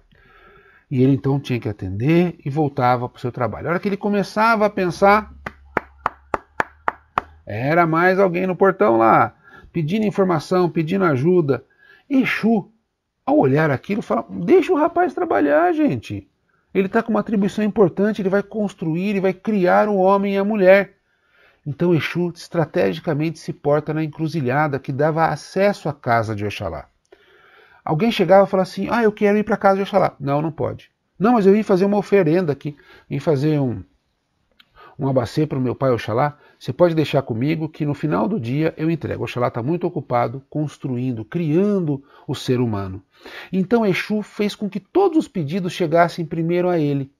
E ele então tinha que atender e voltava para o seu trabalho. A hora que ele começava a pensar, era mais alguém no portão lá, pedindo informação, pedindo ajuda. Exu, ao olhar aquilo, fala: deixa o rapaz trabalhar, gente. Ele está com uma atribuição importante, ele vai construir, ele vai criar o homem e a mulher. Então Exu estrategicamente se porta na encruzilhada que dava acesso à casa de Oxalá. Alguém chegava e falava assim: eu quero ir para a casa de Oxalá. Não, não pode. Não, mas eu vim fazer uma oferenda aqui, vim fazer um abacê para o meu pai Oxalá. Você pode deixar comigo que no final do dia eu entrego. Oxalá está muito ocupado construindo, criando o ser humano. Então Exu fez com que todos os pedidos chegassem primeiro a ele.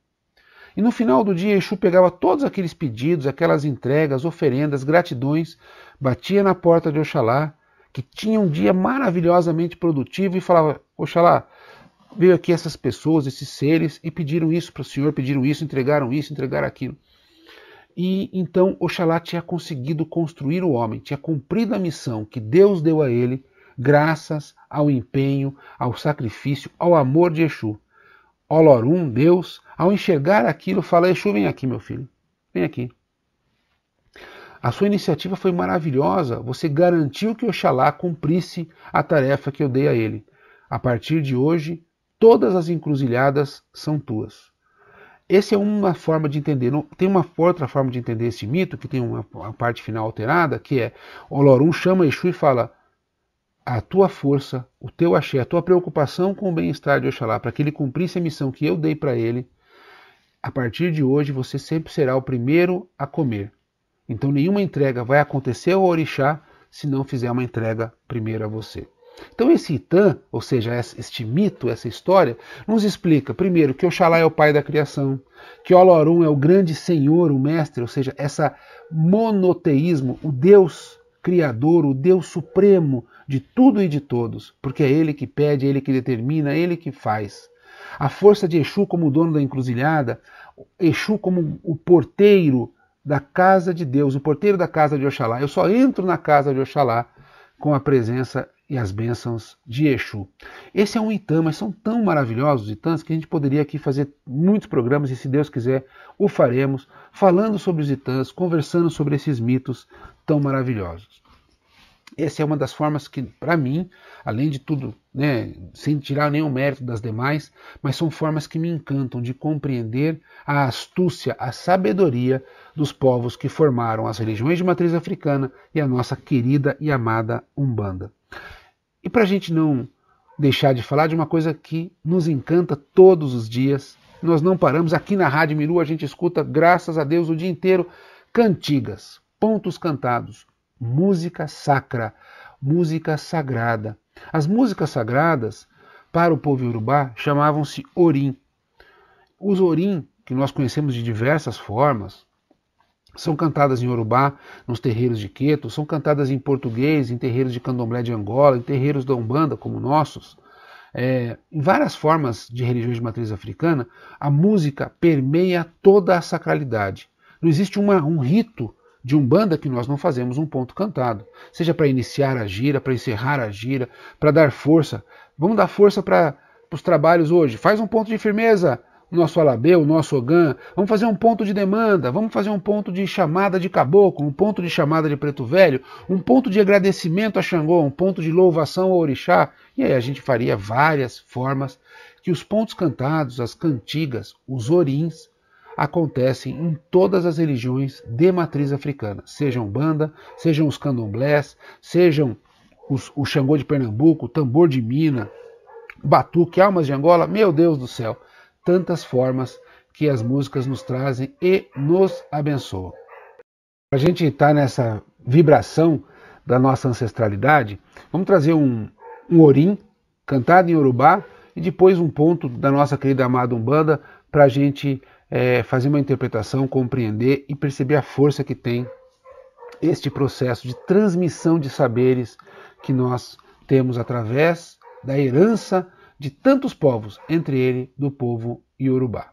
E no final do dia Exu pegava todos aqueles pedidos, aquelas entregas, oferendas, gratidões, batia na porta de Oxalá, que tinha um dia maravilhosamente produtivo, e falava: Oxalá, veio aqui essas pessoas, esses seres, e pediram isso para o senhor, pediram isso, entregaram aquilo. E então Oxalá tinha conseguido construir o homem, tinha cumprido a missão que Deus deu a ele, graças ao empenho, ao sacrifício, ao amor de Exu. Olorum, Deus, ao enxergar aquilo, fala: Exu, vem aqui, meu filho, vem aqui. A sua iniciativa foi maravilhosa, você garantiu que Oxalá cumprisse a tarefa que eu dei a ele. A partir de hoje, todas as encruzilhadas são tuas. Essa é uma forma de entender. Tem uma outra forma de entender esse mito, que tem uma parte final alterada, que é Olorum chama Exu e fala: a tua força, o teu axé, a tua preocupação com o bem-estar de Oxalá, para que ele cumprisse a missão que eu dei para ele, a partir de hoje você sempre será o primeiro a comer. Então nenhuma entrega vai acontecer ao orixá se não fizer uma entrega primeiro a você. Então esse Itã, ou seja, este mito, essa história, nos explica, primeiro, que Oxalá é o pai da criação, que Olorum é o grande senhor, o mestre, ou seja, esse monoteísmo, o Deus criador, o Deus supremo de tudo e de todos, porque é ele que pede, é ele que determina, é ele que faz. A força de Exu como dono da encruzilhada, Exu como o porteiro da casa de Deus, o porteiro da casa de Oxalá. Eu só entro na casa de Oxalá com a presença e as bênçãos de Exu. Esse é um Itã, mas são tão maravilhosos os Itãs que a gente poderia aqui fazer muitos programas, e se Deus quiser o faremos, falando sobre os Itãs, conversando sobre esses mitos tão maravilhosos. Essa é uma das formas que, para mim, além de tudo, né, sem tirar nenhum mérito das demais, mas são formas que me encantam de compreender a astúcia, a sabedoria dos povos que formaram as religiões de matriz africana e a nossa querida e amada Umbanda. E para a gente não deixar de falar de uma coisa que nos encanta todos os dias, nós não paramos, aqui na Rádio Miru a gente escuta, graças a Deus, o dia inteiro, cantigas, pontos cantados, música sacra, música sagrada. As músicas sagradas, para o povo iorubá, chamavam-se Orim. Os Orim, que nós conhecemos de diversas formas, são cantadas em Iorubá, nos terreiros de Queto, são cantadas em português, em terreiros de candomblé de Angola, em terreiros da Umbanda, como nossos. Em várias formas de religiões de matriz africana, a música permeia toda a sacralidade. Não existe um rito de Umbanda que nós não fazemos um ponto cantado. Seja para iniciar a gira, para encerrar a gira, para dar força. Vamos dar força para os trabalhos hoje. Faz um ponto de firmeza, o nosso alabê, o nosso ogã. Vamos fazer um ponto de demanda, vamos fazer um ponto de chamada de caboclo, um ponto de chamada de preto velho, um ponto de agradecimento a Xangô, um ponto de louvação ao orixá. E aí a gente faria várias formas que os pontos cantados, as cantigas, os orins, acontecem em todas as religiões de matriz africana, sejam Umbanda, sejam os candomblés, sejam o Xangô de Pernambuco, o tambor de Minas, batuque, almas de Angola, meu Deus do céu, tantas formas que as músicas nos trazem e nos abençoam. Para a gente estar nessa vibração da nossa ancestralidade, vamos trazer um Orim cantado em Iorubá e depois um ponto da nossa querida amada Umbanda para a gente fazer uma interpretação, compreender e perceber a força que tem este processo de transmissão de saberes que nós temos através da herança de tantos povos, entre eles do povo Iorubá.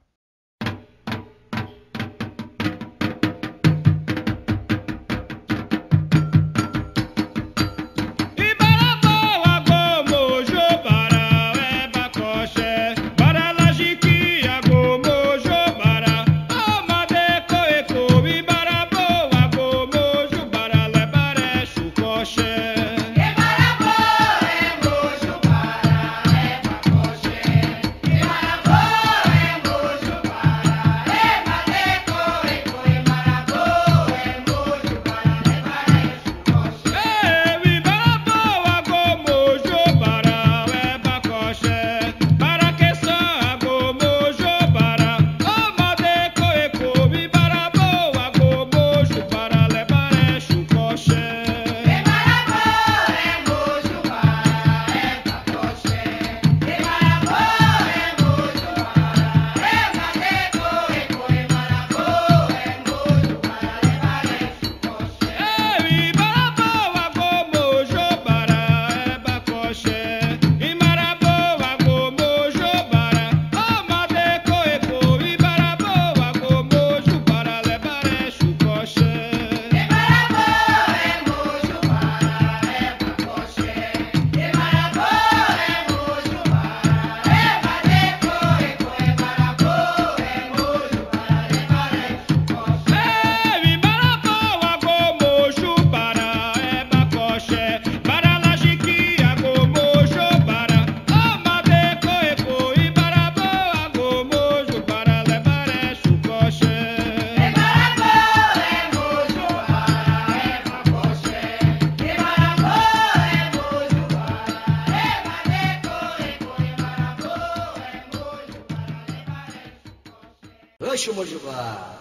Ancho Mojubá.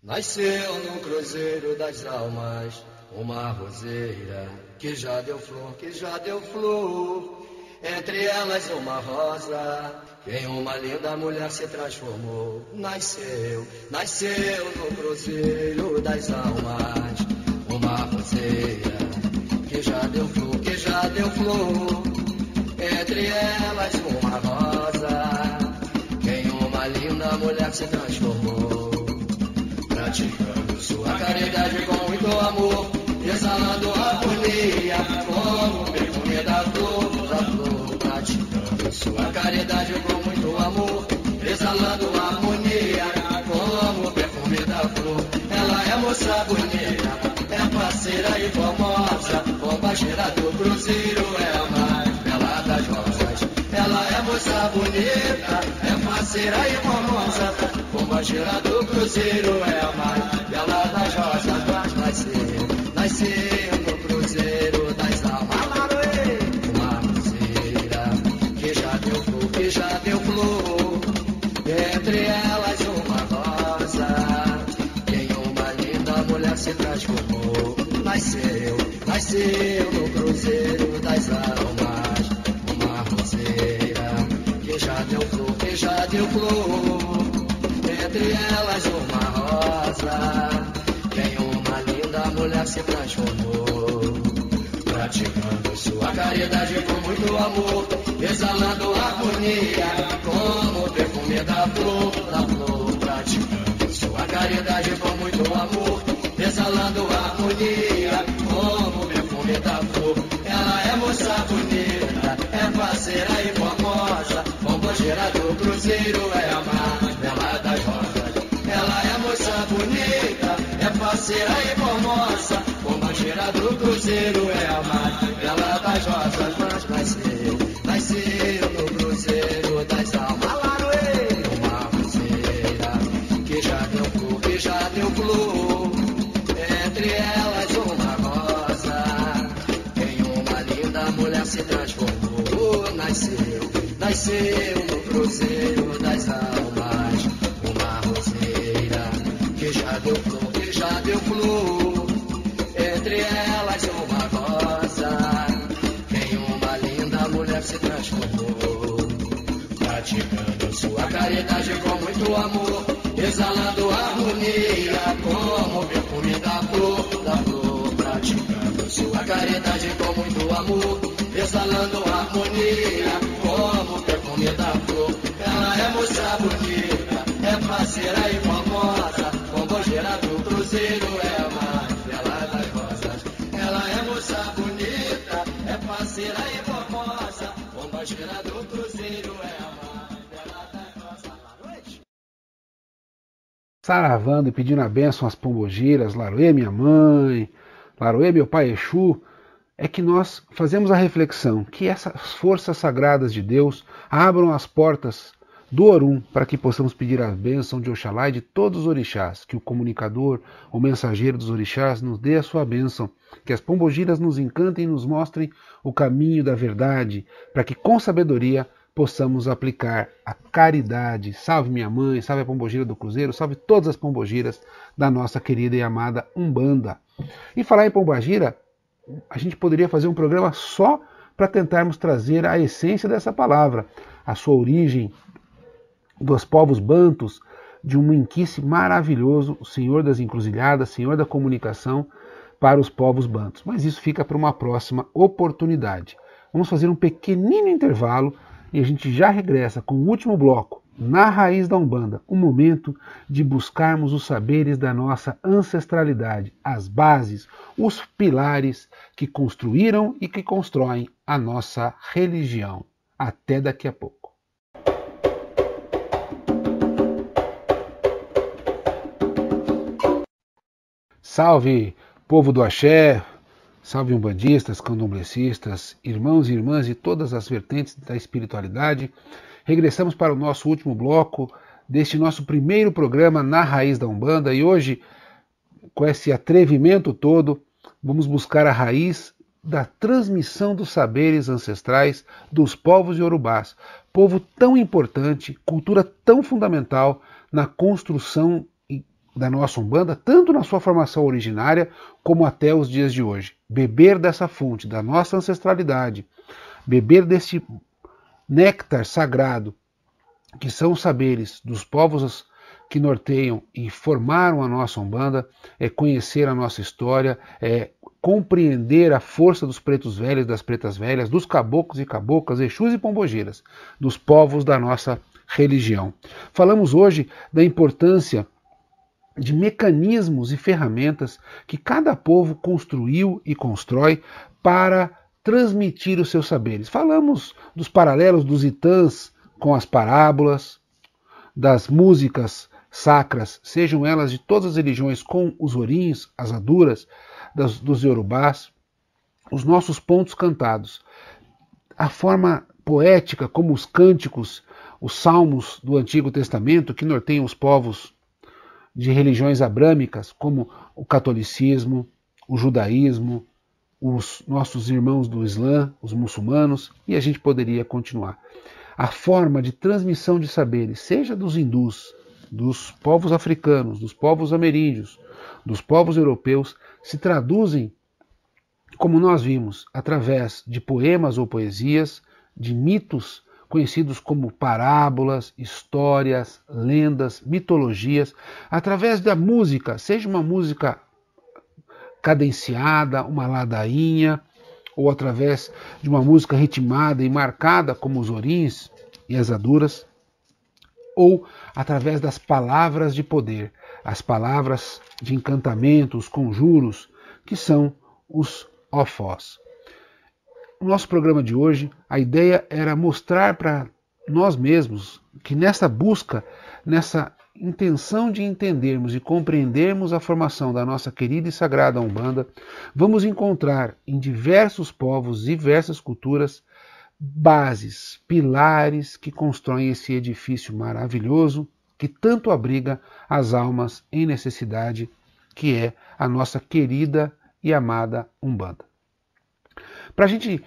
Nasceu no cruzeiro das almas uma roseira que já deu flor, que já deu flor. Entre elas uma rosa, em uma linda mulher se transformou. Nasceu no cruzeiro das almas uma roseira que já deu flor, que já deu flor. Entre elas uma rosa, em uma linda mulher se transformou. Praticando sua caridade com muito amor, exalando harmonia como o perfume da flor, da flor. Praticando sua caridade com muito amor, exalando harmonia como o perfume da flor. Ela é moça bonita, é parceira e famosa, combateira do cruzeiro, é a mais bela das rosas. Ela é moça bonita, é parceira e famosa, combateira do cruzeiro, é a mais bela das rosas. Mas nasceu no cruzeiro das almas uma roseira que já deu flor, que já deu flor. Entre elas uma rosa, em uma linda mulher se transformou. Nasceu no cruzeiro das almas uma roseira que já deu flor, que já deu flor. Entre elas uma rosa, em uma linda mulher se transformou. Praticando sua caridade com muito amor, exalando harmonia como o perfume da flor, da flor. Praticando sua caridade com muito amor, exalando harmonia como o perfume da flor. Ela é moça bonita, é parceira e famosa, combateira do cruzeiro, é a mais bela das rosas. Ela é moça bonita, é parceira e famosa, combateira do cruzeiro, é a mais bela das rosas. Mas nasceu no cruzeiro das almas uma roseira que já deu flor, que já deu flor. Entre elas uma rosa, em uma linda mulher se transformou. Nasceu no cruzeiro das almas uma roseira que já deu flor, que já deu flor. Entre elas uma rosa, em uma linda mulher se transformou. Praticando sua caridade com muito amor, exalando harmonia como o perfume da flor, da flor. Praticando sua caridade com muito amor, exalando harmonia como o perfume da flor. Ela é moça bonita, é parceira e famosa, combateira do cruzeiro, é a mais bela das rosas. Ela é moça bonita, é parceira e famosa, combateira do cruzeiro, é a mais bela das rosas. Saravando e pedindo a bênção às pombogiras, Laroê, minha mãe, Laroê, meu pai Exu, é que nós fazemos a reflexão que essas forças sagradas de Deus abram as portas do Orum para que possamos pedir a bênção de Oxalá e de todos os orixás, que o comunicador, o mensageiro dos orixás nos dê a sua bênção, que as pombogiras nos encantem e nos mostrem o caminho da verdade, para que com sabedoria possamos aplicar a caridade. Salve minha mãe, salve a pombogira do Cruzeiro, salve todas as pombogiras da nossa querida e amada Umbanda. E falar em pombogira, a gente poderia fazer um programa só para tentarmos trazer a essência dessa palavra, a sua origem dos povos bantus, de um Minquice maravilhoso, o Senhor das Encruzilhadas, Senhor da Comunicação para os povos bantus. Mas isso fica para uma próxima oportunidade. Vamos fazer um pequenino intervalo e a gente já regressa com o último bloco, Na Raiz da Umbanda, um momento de buscarmos os saberes da nossa ancestralidade, as bases, os pilares que construíram e que constroem a nossa religião. Até daqui a pouco. Salve, povo do Axé, salve umbandistas, candomblecistas, irmãos e irmãs de todas as vertentes da espiritualidade. Regressamos para o nosso último bloco deste nosso primeiro programa Na Raiz da Umbanda e hoje, com esse atrevimento todo, vamos buscar a raiz da transmissão dos saberes ancestrais dos povos iorubás, povo tão importante, cultura tão fundamental na construção da nossa Umbanda, tanto na sua formação originária como até os dias de hoje. Beber dessa fonte, da nossa ancestralidade, beber desse néctar sagrado, que são os saberes dos povos que norteiam e formaram a nossa Umbanda, é conhecer a nossa história, é compreender a força dos pretos velhos, das pretas velhas, dos caboclos e caboclas, exus e pombogiras, dos povos da nossa religião. Falamos hoje da importância de mecanismos e ferramentas que cada povo construiu e constrói para transmitir os seus saberes. Falamos dos paralelos dos itãs com as parábolas, das músicas sacras, sejam elas de todas as religiões, com os orins, as aduras, dos iorubás, os nossos pontos cantados, a forma poética como os cânticos, os salmos do Antigo Testamento que norteiam os povos de religiões abrâmicas, como o catolicismo, o judaísmo, os nossos irmãos do Islã, os muçulmanos, e a gente poderia continuar. A forma de transmissão de saberes, seja dos hindus, dos povos africanos, dos povos ameríndios, dos povos europeus, se traduzem, como nós vimos, através de poemas ou poesias, de mitos conhecidos como parábolas, histórias, lendas, mitologias, através da música, seja uma música cadenciada, uma ladainha, ou através de uma música ritmada e marcada, como os orins e as aduras, ou através das palavras de poder, as palavras de encantamento, os conjuros, que são os ofós. No nosso programa de hoje, a ideia era mostrar para nós mesmos que nessa busca, nessa intenção de entendermos e compreendermos a formação da nossa querida e sagrada Umbanda, vamos encontrar em diversos povos, diversas culturas, bases, pilares que constroem esse edifício maravilhoso que tanto abriga as almas em necessidade, que é a nossa querida e amada Umbanda. Para a gente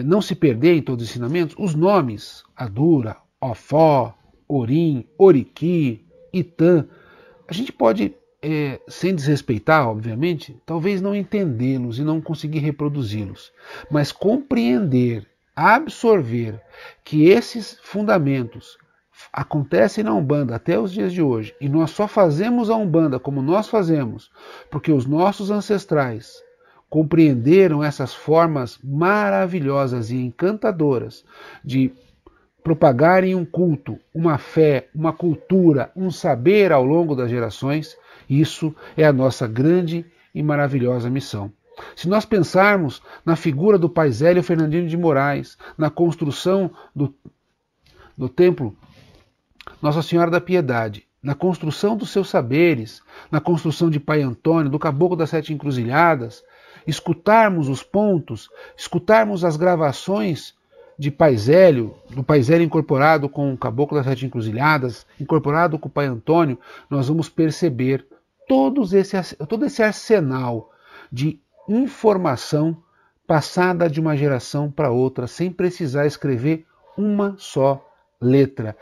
não se perder em todos os ensinamentos, os nomes Adura, Ofó, Orim, Oriqui, Itã, a gente pode, sem desrespeitar, obviamente, talvez não entendê-los e não conseguir reproduzi-los, mas compreender, absorver que esses fundamentos acontecem na Umbanda até os dias de hoje, e nós só fazemos a Umbanda como nós fazemos porque os nossos ancestrais compreenderam essas formas maravilhosas e encantadoras de propagarem um culto, uma fé, uma cultura, um saber ao longo das gerações. Isso é a nossa grande e maravilhosa missão. Se nós pensarmos na figura do Pai Zélio Fernandino de Moraes, na construção do templo Nossa Senhora da Piedade, na construção dos seus saberes, na construção de Pai Antônio, do Caboclo das Sete Encruzilhadas, escutarmos os pontos, escutarmos as gravações de Pai Zélio, do Pai Zélio incorporado com o Caboclo das Sete Encruzilhadas, incorporado com o Pai Antônio, nós vamos perceber todo esse arsenal de informação passada de uma geração para outra, sem precisar escrever uma só letra.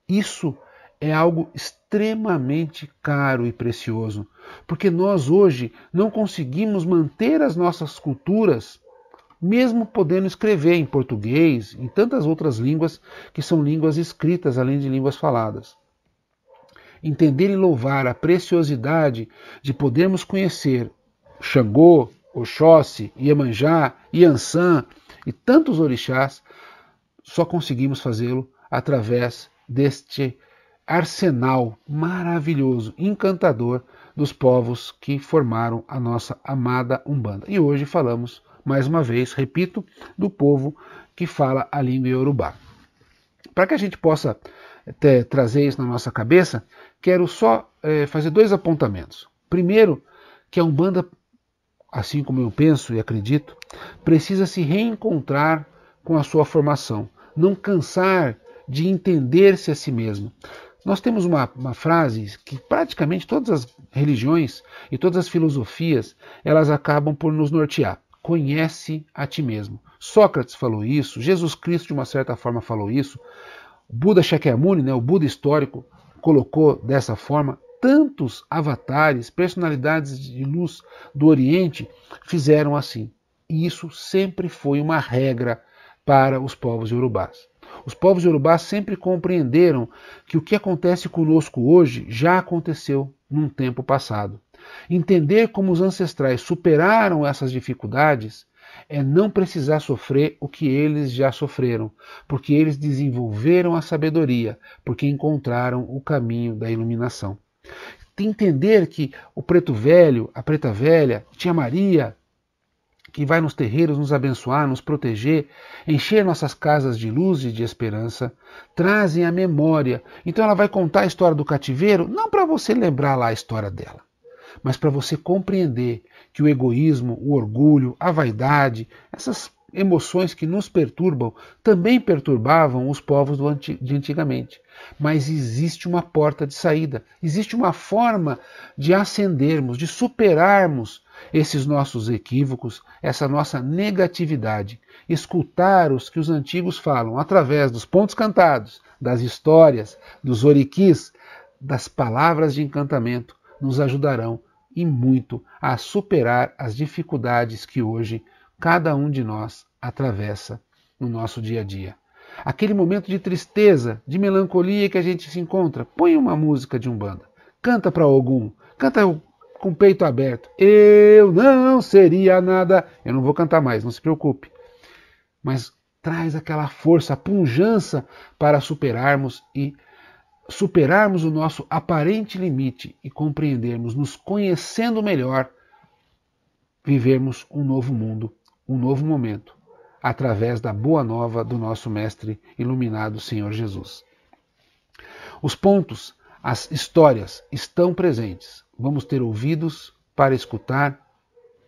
Isso é algo extremamente caro e precioso, porque nós hoje não conseguimos manter as nossas culturas, mesmo podendo escrever em português, em tantas outras línguas que são línguas escritas, além de línguas faladas. Entender e louvar a preciosidade de podermos conhecer Xangô, Oxóssi, Iemanjá, Iansã e tantos orixás, só conseguimos fazê-lo através deste arsenal maravilhoso, encantador dos povos que formaram a nossa amada Umbanda. E hoje falamos, mais uma vez, repito, do povo que fala a língua iorubá. Para que a gente possa trazer isso na nossa cabeça, quero só fazer dois apontamentos. Primeiro, que a Umbanda, assim como eu penso e acredito, precisa se reencontrar com a sua formação, não cansar de entender-se a si mesmo. Nós temos uma frase que praticamente todas as religiões e todas as filosofias, elas acabam por nos nortear. conhece a ti mesmo. Sócrates falou isso, Jesus Cristo de uma certa forma falou isso, Buda Shakyamuni, o Buda histórico, colocou dessa forma. Tantos avatares, personalidades de luz do Oriente fizeram assim. E isso sempre foi uma regra para os povos iorubás. Os povos iorubás sempre compreenderam que o que acontece conosco hoje já aconteceu num tempo passado. Entender como os ancestrais superaram essas dificuldades é não precisar sofrer o que eles já sofreram, porque eles desenvolveram a sabedoria, porque encontraram o caminho da iluminação. Entender que o preto velho, a preta velha, tia Maria, que vai nos terreiros nos abençoar, nos proteger, encher nossas casas de luz e de esperança, trazem a memória. Então ela vai contar a história do cativeiro, não para você lembrar lá a história dela, mas para você compreender que o egoísmo, o orgulho, a vaidade, essas emoções que nos perturbam, também perturbavam os povos de antigamente. Mas existe uma porta de saída, existe uma forma de ascendermos, de superarmos esses nossos equívocos, essa nossa negatividade. Escutar os que os antigos falam através dos pontos cantados, das histórias, dos oriquis, das palavras de encantamento, nos ajudarão e muito a superar as dificuldades que hoje cada um de nós atravessa no nosso dia a dia. Aquele momento de tristeza, de melancolia que a gente se encontra, põe uma música de Umbanda, canta para Ogum, canta com o peito aberto. Eu não seria nada. Eu não vou cantar mais, não se preocupe. Mas traz aquela força, a pujança para superarmos o nosso aparente limite e compreendermos, nos conhecendo melhor, vivermos um novo mundo, um novo momento, através da boa nova do nosso Mestre iluminado Senhor Jesus. Os pontos, as histórias estão presentes. Vamos ter ouvidos para escutar,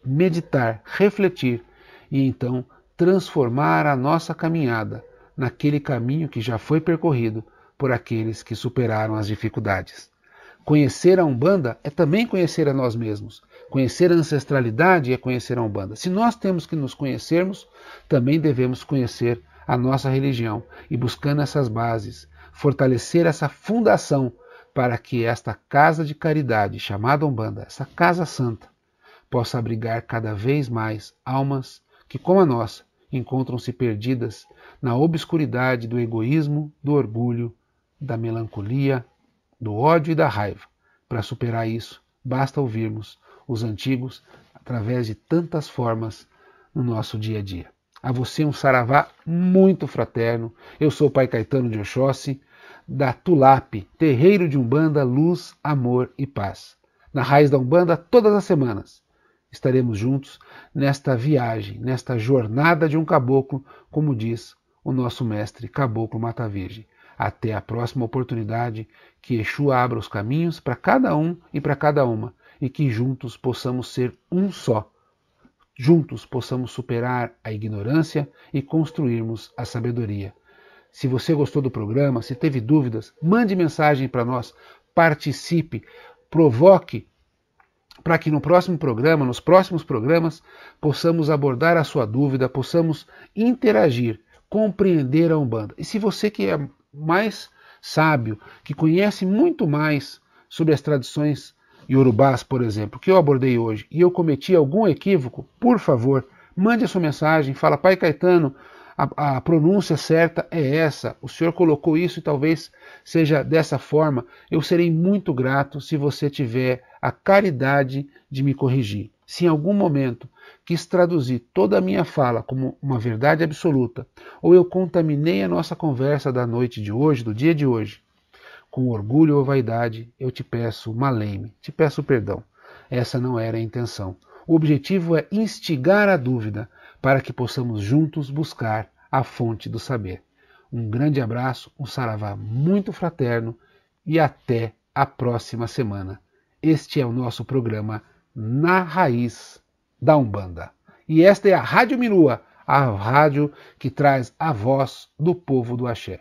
meditar, refletir e então transformar a nossa caminhada naquele caminho que já foi percorrido por aqueles que superaram as dificuldades. Conhecer a Umbanda é também conhecer a nós mesmos. Conhecer a ancestralidade é conhecer a Umbanda. Se nós temos que nos conhecermos, também devemos conhecer a nossa religião e buscando essas bases, fortalecer essa fundação para que esta casa de caridade chamada Umbanda, essa casa santa, possa abrigar cada vez mais almas que, como a nossa, encontram-se perdidas na obscuridade do egoísmo, do orgulho, da melancolia, do ódio e da raiva. Para superar isso, basta ouvirmos os antigos através de tantas formas no nosso dia a dia. A você um saravá muito fraterno. Eu sou o Pai Caetano de Oxóssi, da Tulap, terreiro de Umbanda, luz, amor e paz. Na raiz da Umbanda, todas as semanas. Estaremos juntos nesta viagem, nesta jornada de um caboclo, como diz o nosso mestre Caboclo Mata Virgem. Até a próxima oportunidade, que Exu abra os caminhos para cada um e para cada uma, e que juntos possamos ser um só. Juntos possamos superar a ignorância e construirmos a sabedoria. Se você gostou do programa, se teve dúvidas, mande mensagem para nós, participe, provoque, para que no próximo programa, nos próximos programas, possamos abordar a sua dúvida, possamos interagir, compreender a Umbanda. E se você que é mais sábio, que conhece muito mais sobre as tradições iorubás, por exemplo, que eu abordei hoje, e eu cometi algum equívoco, por favor, mande a sua mensagem, fala: Pai Caetano, a pronúncia certa é essa, o senhor colocou isso e talvez seja dessa forma. Eu serei muito grato se você tiver a caridade de me corrigir. Se em algum momento quis traduzir toda a minha fala como uma verdade absoluta, ou eu contaminei a nossa conversa da noite de hoje, do dia de hoje, com orgulho ou vaidade, eu te peço maleme, te peço perdão. Essa não era a intenção. O objetivo é instigar a dúvida para que possamos juntos buscar a fonte do saber. Um grande abraço, um saravá muito fraterno e até a próxima semana. Este é o nosso programa Na Raiz da Umbanda. E esta é a Rádio Minua, a rádio que traz a voz do povo do Axé.